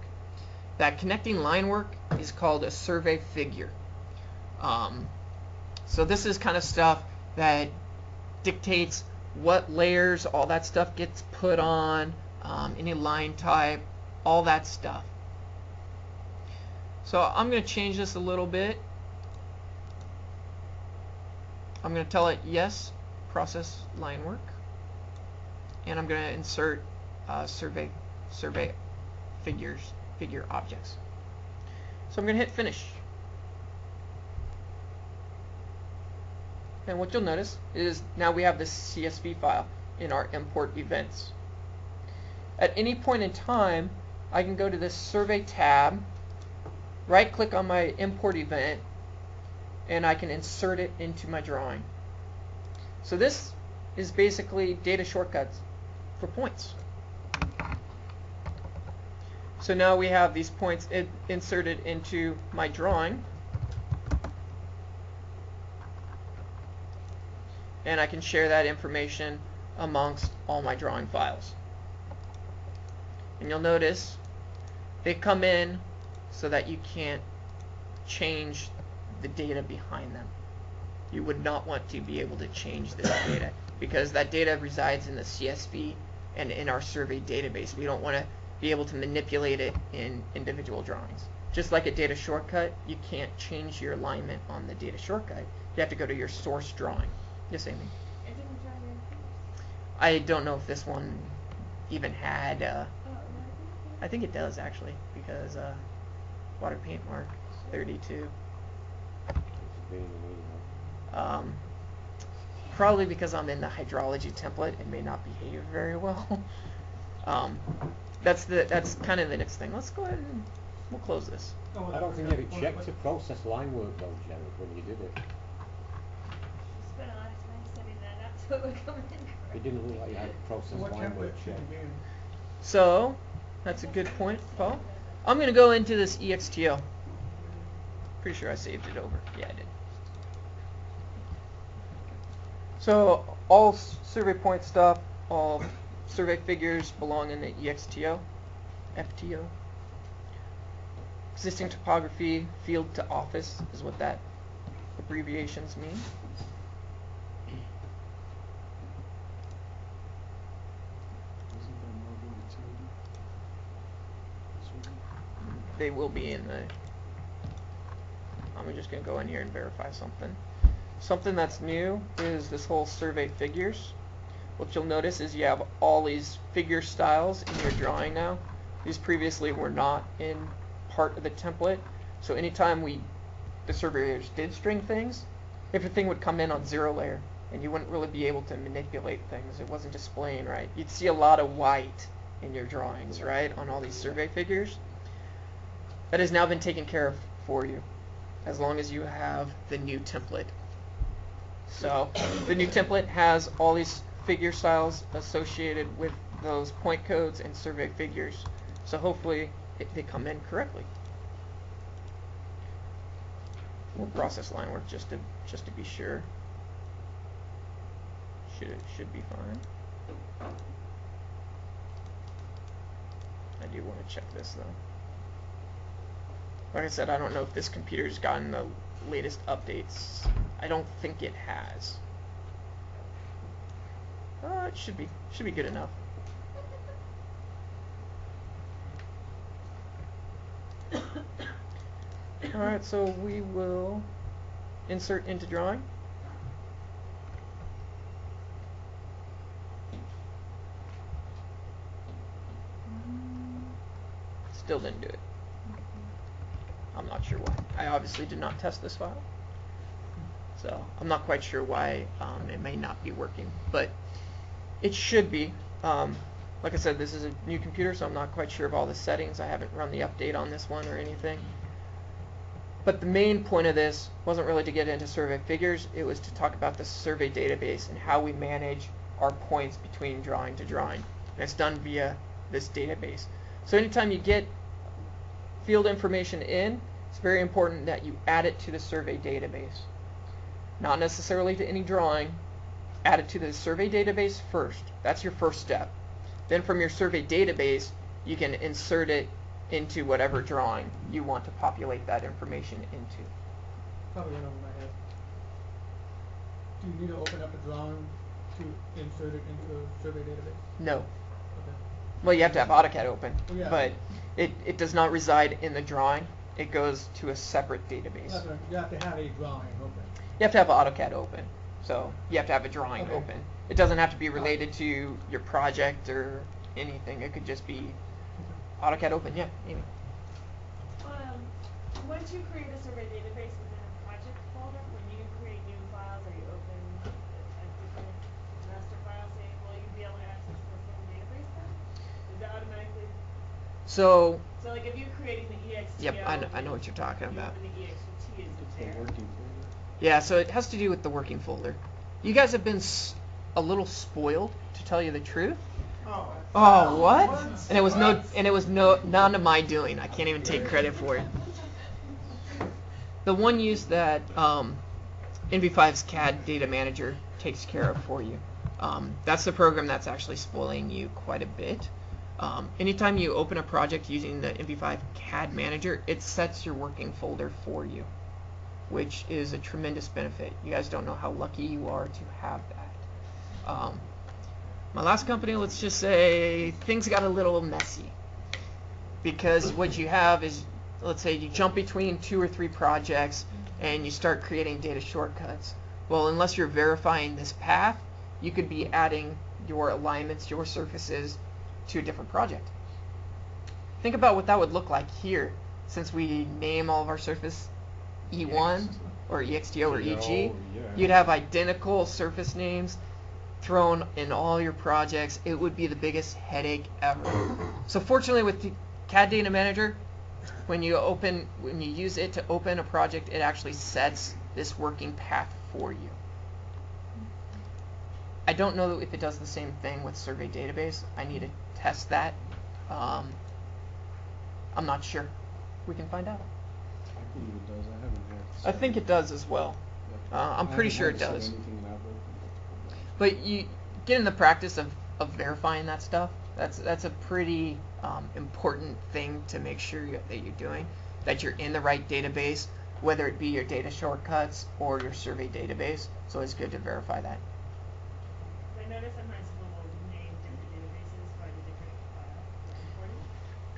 That connecting line work is called a survey figure. So this is kind of stuff that dictates what layers all that stuff gets put on, any line type, all that stuff. So I'm going to change this a little bit. I'm going to tell it yes, process line work, and I'm going to insert survey figure objects. So I'm going to hit finish. And what you'll notice is now we have this CSV file in our import events. At any point in time, I can go to this survey tab, right click on my import event, and I can insert it into my drawing. So this is basically data shortcuts. for points. So now we have these points inserted into my drawing. And I can share that information amongst all my drawing files. And you'll notice they come in so that you can't change the data behind them. You would not want to be able to change this data because that data resides in the CSV and in our survey database. We don't want to be able to manipulate it in individual drawings. Just like a data shortcut, you can't change your alignment on the data shortcut. You have to go to your source drawing. Yes, Amy? It didn't draw your figures. I don't know if this one even had, Oh, I think it does actually, because water paint mark 32. Probably because I'm in the hydrology template, it may not behave very well. That's kind of the next thing. Let's go ahead and we'll close this. Oh, I don't think you ever checked the process line work though, Jarrod, when you did it. we spent a lot of time setting that up so it would come in correct. It didn't look like you had process What line work template should checked. you be in? So that's a good point, Paul. I'm going to go into this EXTO. Pretty sure I saved it over. Yeah, I did. So all survey point stuff, all survey figures belong in the EXTO, FTO. Existing topography, field to office is what that abbreviations mean. They will be in the, I'm just going to go in here and verify something. Something that's new is this whole survey figures. What you'll notice is you have all these figure styles in your drawing now. These previously were not in part of the template. So anytime the surveyors did string things, everything would come in on 0 layer and you wouldn't really be able to manipulate things. It wasn't displaying right. You'd see a lot of white in your drawings, right, on all these survey figures. That has now been taken care of for you as long as you have the new template. So the new template has all these figure styles associated with those point codes and survey figures. So hopefully they come in correctly. We'll process line work just to be sure. Should be fine. I do want to check this though. Like I said, I don't know if this computer's gotten the latest updates. I don't think it has. It should be good enough. Alright, so we will insert into drawing. Still didn't do it. I'm not sure why. I obviously did not test this file. So I'm not quite sure why it may not be working, but it should be. Like I said, this is a new computer, so I'm not quite sure of all the settings. I haven't run the update on this one or anything. But the main point of this wasn't really to get into survey figures. It was to talk about the survey database and how we manage our points between drawing to drawing. And it's done via this database. So anytime you get field information in, it's very important that you add it to the survey database. Not necessarily to any drawing. Add it to the survey database first. That's your first step. Then from your survey database, you can insert it into whatever drawing you want to populate that information into. Probably went over my head. Do you need to open up a drawing to insert it into a survey database? No. Okay. Well, you have to have AutoCAD open, Yeah. but it does not reside in the drawing. It goes to a separate database. That's right. You have to have a drawing open. You have to have AutoCAD open, so you have to have a drawing Okay. open. It doesn't have to be related to your project or anything. It could just be AutoCAD open. Yeah, Amy. Once you create a survey database within a project folder, when you create new files or you open a different master file, say, will you be able to access the same database then? Is it automatically? So like if you're creating the EXTO. yep, I know what you're talking about. You open the EXT, is it there? Yeah, so it has to do with the working folder. You guys have been a little spoiled, to tell you the truth. Oh, what? And it was none of my doing. I can't even take credit for it. The one use that NV5's CAD Data Manager takes care of for you. That's the program that's actually spoiling you quite a bit. Anytime you open a project using the NV5 CAD Manager, it sets your working folder for you, which is a tremendous benefit. You guys don't know how lucky you are to have that. My last company, let's just say things got a little messy, because what you have is, let's say you jump between 2 or 3 projects and you start creating data shortcuts. Well, unless you're verifying this path, you could be adding your alignments, your surfaces to a different project. Think about what that would look like here, since we name all of our surface E1 or EXTO or EG. You'd have identical surface names thrown in all your projects. It would be the biggest headache ever. So fortunately, with the CAD Data Manager, when you use it to open a project, it actually sets this working path for you. I don't know if it does the same thing with Survey Database. I need to test that. I'm not sure. We can find out. I believe it does. I haven't had. I think it does as well. I'm pretty sure it does. But you get in the practice of verifying that stuff. That's a pretty important thing to make sure that you're doing, that you're in the right database, whether it be your data shortcuts or your survey database. So it's good to verify that. I noticed sometimes people will name different databases by the different file they're importing.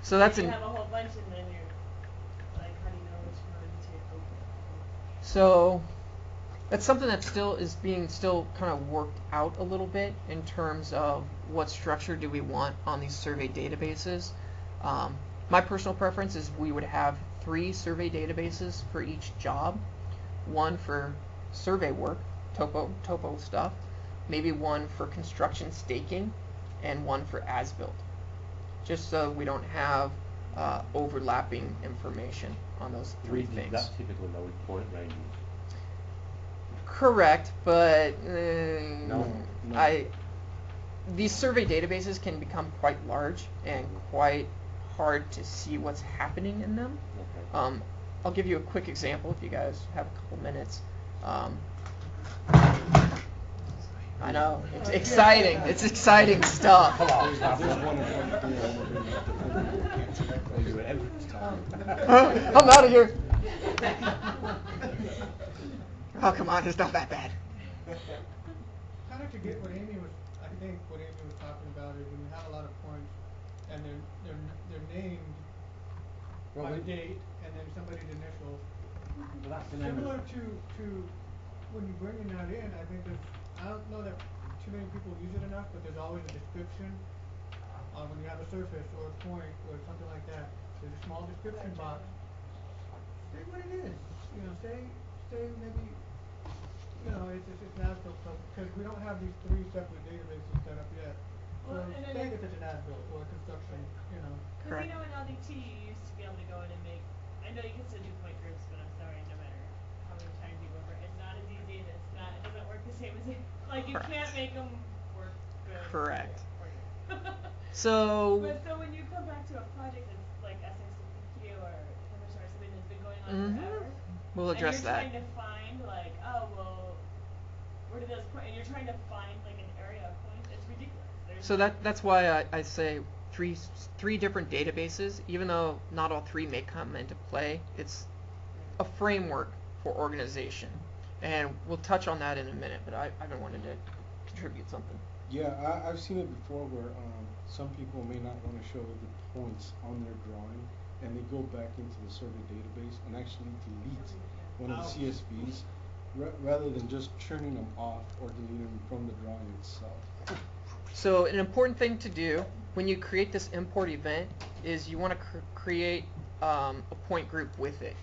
So that's you have a whole bunch, and then you're like, how do you know which one to open? So that's something that still is being kind of worked out a little bit in terms of what structure do we want on these survey databases. My personal preference is we would have 3 survey databases for each job. One for survey work, topo stuff, maybe one for construction staking, and one for as-built, just so we don't have overlapping information on those 3 things. That's typically low point ranges. Correct, but No. these survey databases can become quite large and quite hard to see what's happening in them. Okay. I'll give you a quick example if you guys have a couple minutes. I know, it's exciting. It's exciting stuff. I'm out of here. Oh, come on, it's not that bad. Kind of to get what Amy was, I think what Amy was talking about is when you have a lot of points and they're named by date and then somebody's initials. Similar to when you bring that in, I think I don't know that too many people use it enough, but there's always a description when you have a surface or a point or something like that. There's a small description box. Say what it is. Say maybe. It's an as-built because we don't have these 3 separate databases set up yet. Well, So say if it's an as-built or a construction, Because in LDT you used to be able to go in and make, I know you can still do point groups, but I'm sorry, no matter how many times you go over, it's not as easy and it doesn't work the same as it, like you can't make them work good. Correct. For you. So when you come back to a project that's like SXPQ or something that's been going on forever, we'll address and you're that. trying to find like, oh well, where did those and you're trying to find like an area of points, it's ridiculous. So that's why I say three different databases, even though not all 3 may come into play. It's a framework for organization, and we'll touch on that in a minute. But I've been wanting to contribute something. Yeah, I've seen it before where some people may not want to show the points on their drawing, and they go back into the survey database and actually delete one of the CSVs rather than just churning them off or deleting them from the drawing itself. So an important thing to do when you create this import event is you want to create a point group with it.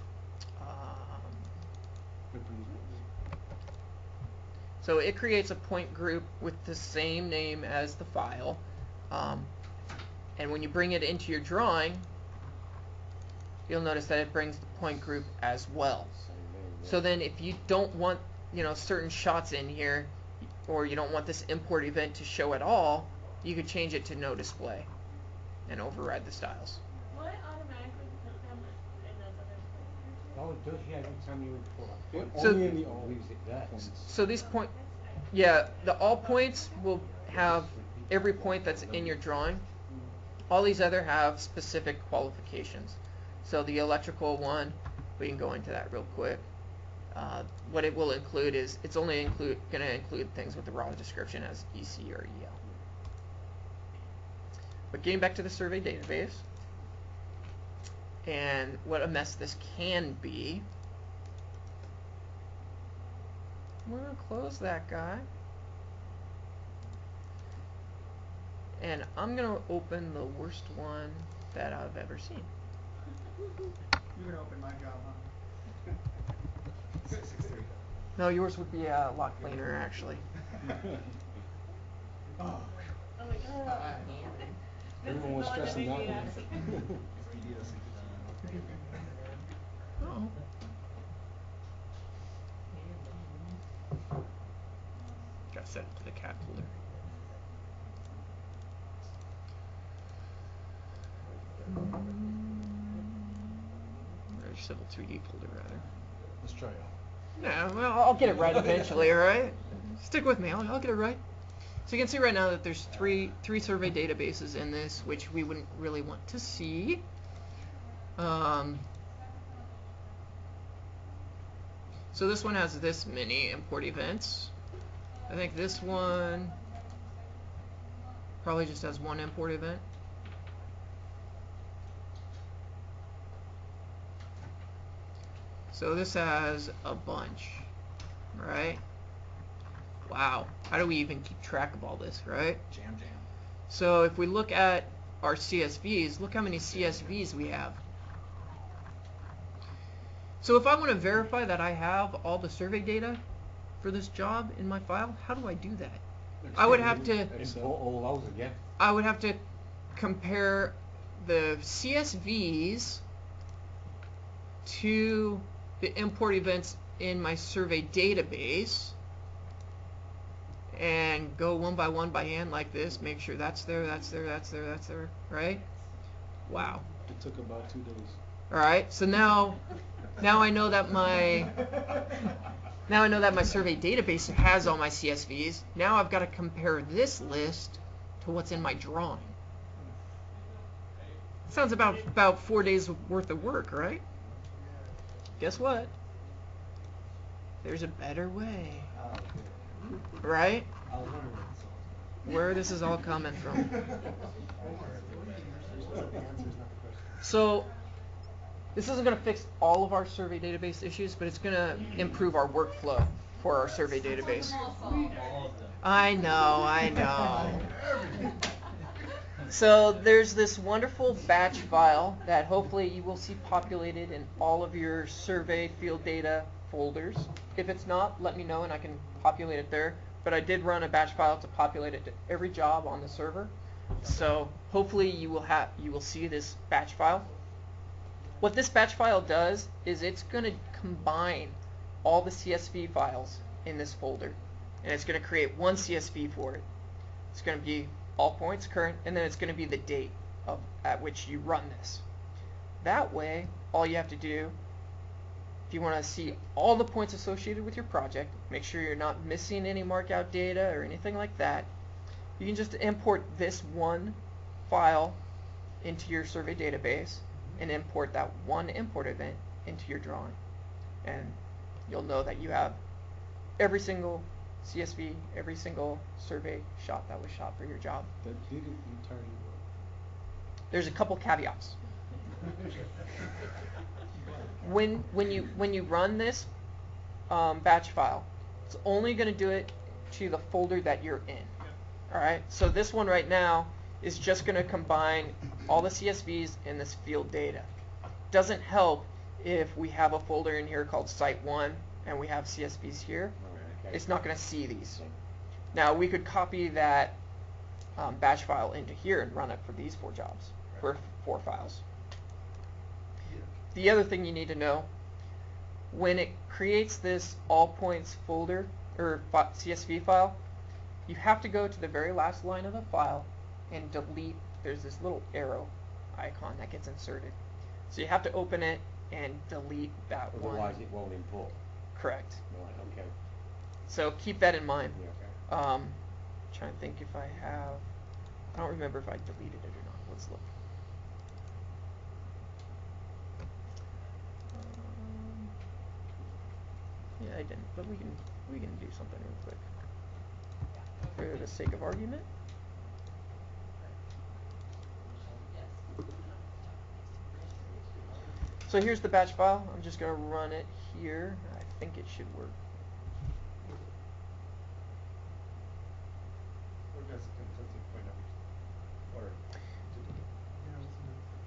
So it creates a point group with the same name as the file, and when you bring it into your drawing, you'll notice that it brings the point group as well. So then if you don't want certain shots in here, or you don't want this import event to show at all, you could change it to no display and override the styles. Will it automatically put them in those other places? Oh, it does, yeah, every time you import a Yeah, point, So- only in the it all leaves it there. points. So these point, yeah, the all points will have every point that's in your drawing. All these other have specific qualifications. So the electrical one, we can go into that real quick. What it will include is it's only going to include things with the raw description as EC or EL. But getting back to the survey database and what a mess this can be, we're going to close that guy. And I'm going to open the worst one that I've ever seen. You're gonna open my job, huh? 663. No, yours would be a lot cleaner, actually. Oh. Oh my god. Everyone was stressing that one. SDGE-DD 69. Uh-oh. Got set it to the cat folder. Or Civil 3D folder, rather. Let's try it. Yeah, well, I'll get it right eventually, alright? Stick with me, I'll get it right. So you can see right now that there's three survey databases in this, which we wouldn't really want to see. So this one has this many import events. I think this one probably just has one import event. So this has a bunch, right? Wow, how do we even keep track of all this, right? Jam. So if we look at our CSVs, look how many CSVs we have. So if I want to verify that I have all the survey data for this job in my file, how do I do that? I would have to Import all those again. I would have to compare the CSVs to the import events in my survey database and go one by hand like this, make sure that's there, right? Wow. It took about 2 days. Alright, so now I know that my survey database has all my CSVs. Now I've got to compare this list to what's in my drawing. Sounds about 4 days worth of work, right? Guess what? There's a better way. Right? I was wondering what this was. Where this is all coming from. You're supposed to answer, not the question. So this isn't going to fix all of our survey database issues, but it's going to improve our workflow for our survey database. I know. So there's this wonderful batch file that hopefully you will see populated in all of your survey field data folders. If it's not, let me know and I can populate it there. But I did run a batch file to populate it to every job on the server. So hopefully you will see this batch file. What this batch file does is it's going to combine all the CSV files in this folder, and it's going to create one CSV for it. It's going to be all points current, and then it's going to be the date at which you run this. That way, all you have to do, if you want to see all the points associated with your project, make sure you're not missing any markout data or anything like that, you can just import this one file into your survey database and import that one import event into your drawing. And you'll know that you have every single CSV, every single survey shot that was shot for your job. That didn't entirely work. There's a couple caveats. When you run this batch file, it's only going to do it to the folder that you're in. Alright, so this one right now is just going to combine all the CSVs in this field data. Doesn't help if we have a folder in here called Site 1 and we have CSVs here. Okay. It's not going to see these. Now we could copy that batch file into here and run it for these 4 jobs, for 4 files. The other thing you need to know, when it creates this all points folder or CSV file, you have to go to the very last line of the file and delete. There's this little arrow icon that gets inserted. So you have to open it and delete that one. Otherwise it won't import. Correct. Right, okay. So keep that in mind. Yeah, okay. Trying to think if I have. I don't remember if I deleted it or not. Let's look. Yeah, I didn't, but we can do something real quick for the sake of argument. So here's the batch file. I'm just going to run it here. I think it should work. Or does it contain point numbers? Or duplicate?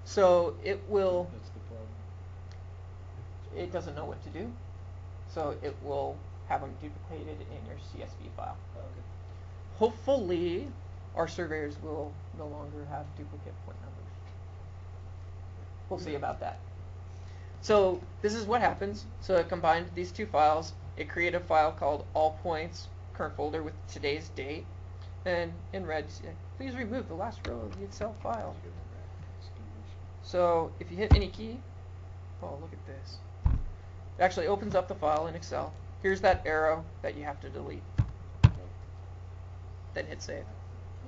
So it will. That's the problem. It doesn't know what to do. So it will have them duplicated in your CSV file. Oh, okay. Hopefully, our surveyors will no longer have duplicate point numbers. We'll see about that. So this is what happens. So it combined these two files. It created a file called all points, current folder with today's date. And in red, please remove the last row of the Excel file. So if you hit any key, oh, look at this. It actually opens up the file in Excel. Here's that arrow that you have to delete. Then hit save. And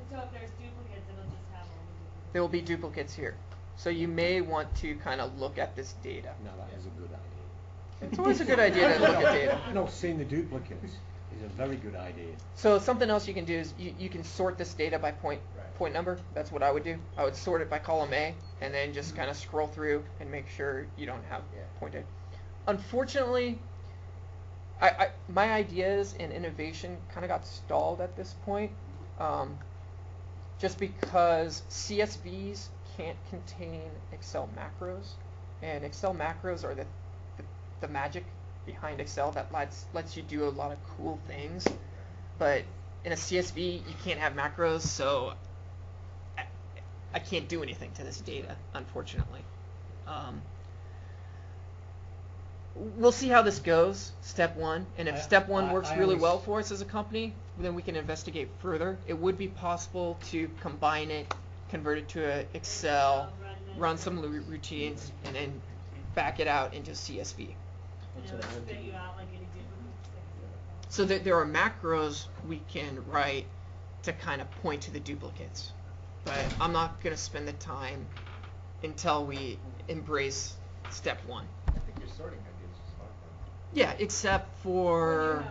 so if there's duplicates, it'll just have all the duplicates. There will be duplicates here. So you may want to kind of look at this data. No, that is a good idea. It's always a good idea to look at data. No, seeing the duplicates is a very good idea. So something else you can do is you can sort this data by point number. That's what I would do. I would sort it by column A and then just kind of scroll through and make sure you don't have point A. Unfortunately, my ideas and innovation kind of got stalled at this point, just because CSVs can't contain Excel macros, and Excel macros are the magic behind Excel that lets you do a lot of cool things. But in a CSV, you can't have macros, so I can't do anything to this data, unfortunately. We'll see how this goes, step one. And if step one works really well for us as a company, then we can investigate further. It would be possible to combine it, convert it to a Excel, run some routines, and then back it out into CSV. And it would spit you out like any duplicates, like a single file. So that there are macros we can write to kind of point to the duplicates. But I'm not going to spend the time until we embrace step one. I think your sorting idea is just fine. Yeah, except for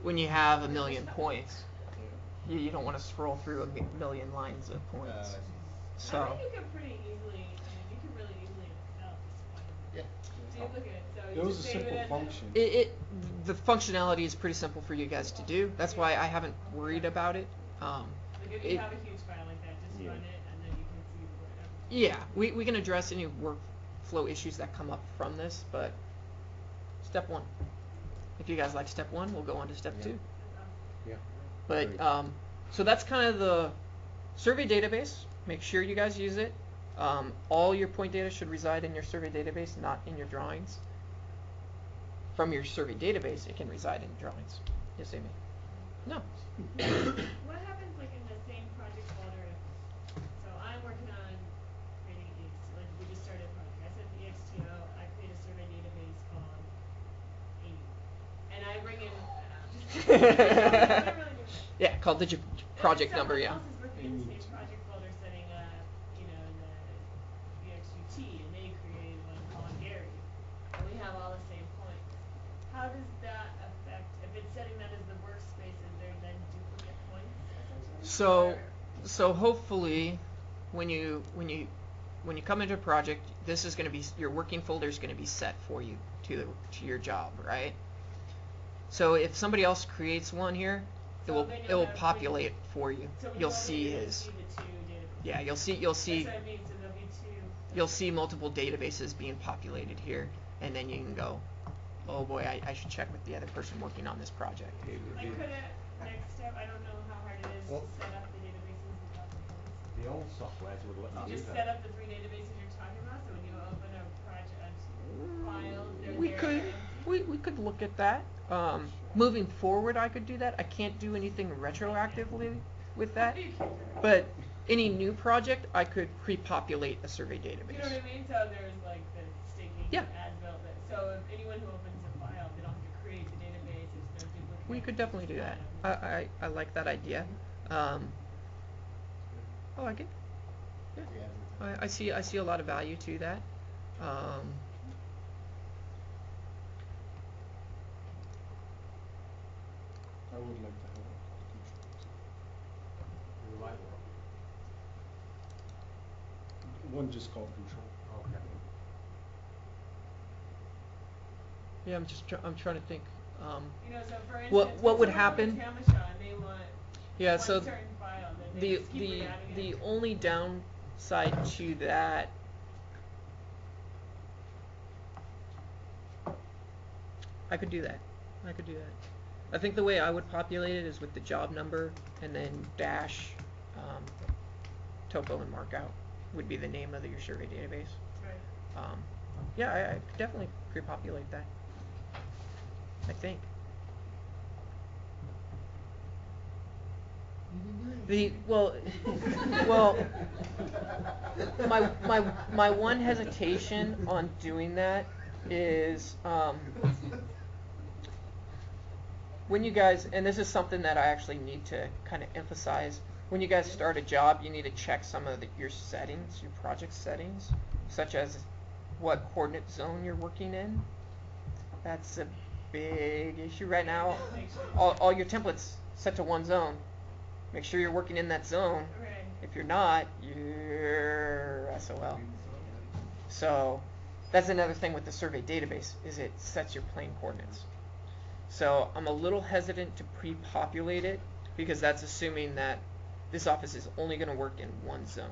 When you have when you have a million. a million points. You don't want to scroll through a million lines of points. I see. So. I think you could pretty easily, you can really easily in Excel just find duplicate. So It you was just a save simple it as function. The functionality is pretty simple for you guys to do. That's why I haven't worried about it. Like if you have a huge file like that, just run it and then you can see everything. Yeah, we can address any workflow issues that come up from this, but step one. If you guys like step one, we'll go on to step two. Yeah. But so that's kind of the survey database. Make sure you guys use it. All your point data should reside in your survey database, not in your drawings. From your survey database, it can reside in drawings. Yes, Amy? No. What happens like in the same project folder if, so I'm working on creating EXT, like we just started a project. I set the EXTO, I create a survey database called Amy. And I bring in, Yeah, called the project number, yeah. Someone else is working in the same project folder setting up, the EXUT, and they create one called Gary. And we have all the same points. How does that affect, if it's setting that as the workspace, is there then duplicate points essentially? So hopefully when you come into a project, this is going to be, your working folder is going to be set for you to your job, right? So if somebody else creates one here, it will populate for you. So You'll see his. See the two databases. Yeah, you'll see. That's what I mean. So there'll be two. You'll see multiple databases being populated here, and then you can go, oh boy, I should check with the other person working on this project. Like could it, next step, I don't know how hard it is to set up the databases without the points. The old softwares would let You you do just that. set up the three databases you're talking about, so when you open a project file, they're We there could empty? we could look at that. Moving forward, I could do that. I can't do anything retroactively with that, but any new project, I could pre-populate a survey database. You know what I mean? So there's like the staking, Yeah. as-built. So if anyone who opens a file, they don't have to create the database. There's no duplicate. We could definitely do that. I like that idea. I like it. Yeah. I see a lot of value to that. I would like to have a quality control too. You like what? One just called control. Okay. Yeah, I'm trying to think. You know, so for instance, What would when someone happen? opens Hamashah and they want Yeah, one so certain file, then they just keep re-adding the it. only downside to that, I could do that. I think the way I would populate it is with the job number and then dash topo and markout would be the name of your survey database. Right. Yeah, I could definitely pre-populate that. I think. Well, my one hesitation on doing that is when you guys, and this is something that I actually need to kind of emphasize, when you guys start a job, you need to check some of your settings, your project settings, such as what coordinate zone you're working in. That's a big issue right now. All your templates set to one zone. Make sure you're working in that zone. Right. If you're not, you're SOL. So that's another thing with the survey database, is it sets your plane coordinates. So I'm a little hesitant to pre-populate it because that's assuming that this office is only going to work in one zone.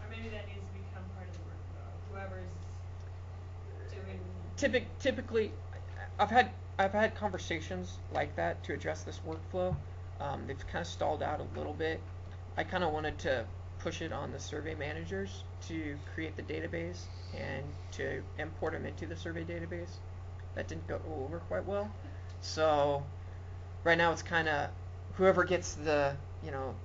Or maybe that needs to become part of the workflow. Whoever's doing. Typically, I've had conversations like that to address this workflow. They've kind of stalled out a little bit. I kind of wanted to push it on the survey managers to create the database and to import them into the survey database. That didn't go over quite well. So right now it's kind of whoever gets the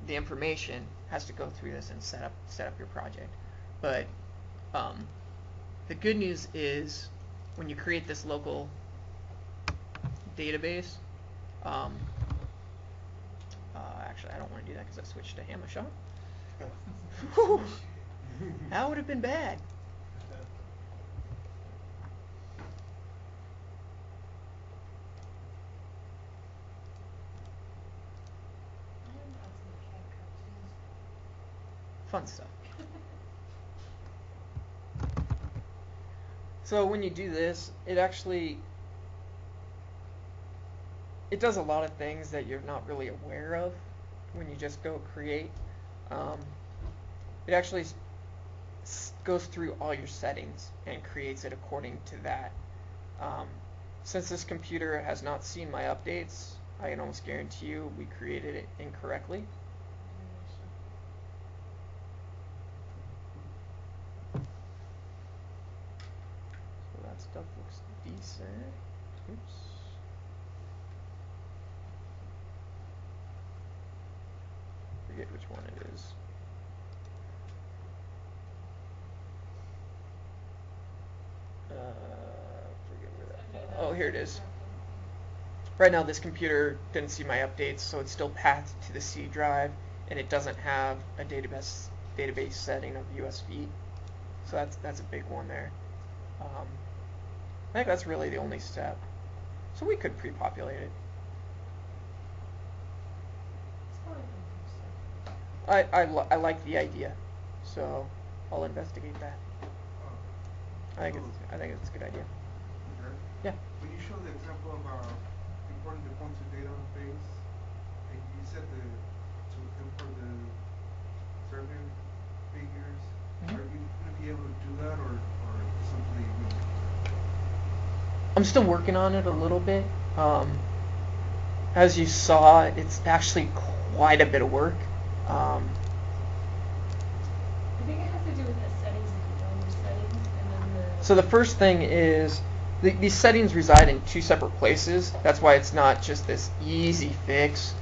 information has to go through this and set up your project. But the good news is when you create this local database, actually I don't want to do that because I switched to Hamashah. That would have been bad. Fun stuff. So when you do this, it does a lot of things that you're not really aware of when you just go create. It actually goes through all your settings and creates it according to that. Since this computer has not seen my updates, I can almost guarantee you we created it incorrectly. So that stuff looks decent. Oops. Forget which one it is. Forget where that file. Oh, here it is. Right now this computer didn't see my updates, so it's still pathed to the C drive, and it doesn't have a database setting of USB. So that's a big one there. I think that's really the only step. So we could pre-populate it. I like the idea, so I'll investigate that. I think it's a good idea. Jarrod? Yeah. When you show the example of importing the points of data base, and you said to import the survey figures, Mm-hmm. are you going to be able to do that, or simply? I'm still working on it a little bit. As you saw, it's actually quite a bit of work. I think it has to do with the settings, if you go into settings, and then So the first thing is these settings reside in two separate places. That's why it's not just this easy fix.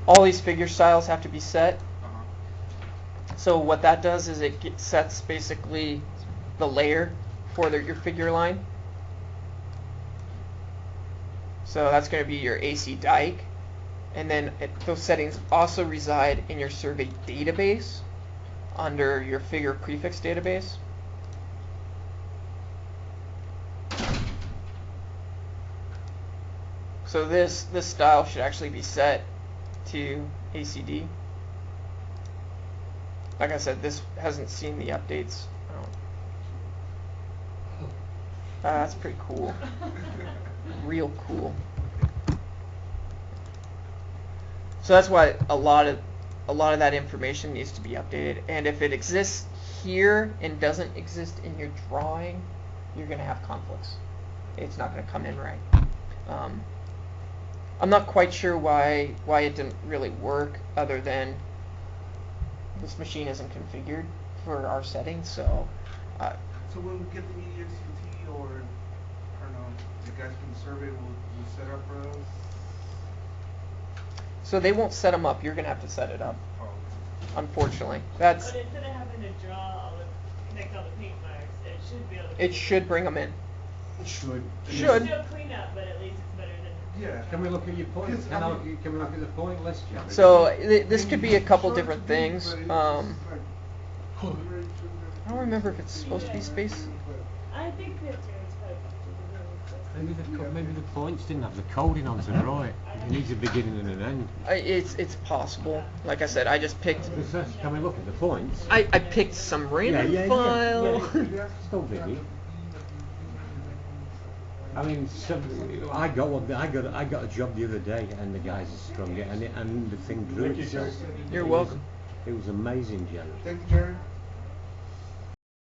All these figure styles have to be set. So what that does is it sets basically the layer for your figure line. So that's going to be your AC dike. And then those settings also reside in your survey database under your figure prefix database. So this style should actually be set to ACD. Like I said, this hasn't seen the updates. That's pretty cool. Real cool. So that's why a lot of that information needs to be updated. And if it exists here and doesn't exist in your drawing, you're going to have conflicts. It's not going to come in right. I'm not quite sure why it didn't really work, other than this machine isn't configured for our settings. So So when we get the EXUT, or I don't know, the guys from the survey will set up for us. So they won't set them up. You're gonna have to set it up. Unfortunately, that's. But instead of having to connect all the paint marks, it should be able to. It should bring them in. It should. Should. Still clean up, but at least it's better than. Yeah. Can we look at your points? Can we look at the point list, Jarrod? So this could be a couple different things. I don't remember if it's supposed to be space. I think that Maybe the points didn't have the coding on to draw it. It needs a beginning and an end. It's possible. Like I said, I just picked. Can we look at the points? I picked some random file. Still busy. I mean, I got a job the other day, and the guys had strung it, and the thing drew itself. You're welcome. It was amazing, Jarrod. Thank you, Jarrod.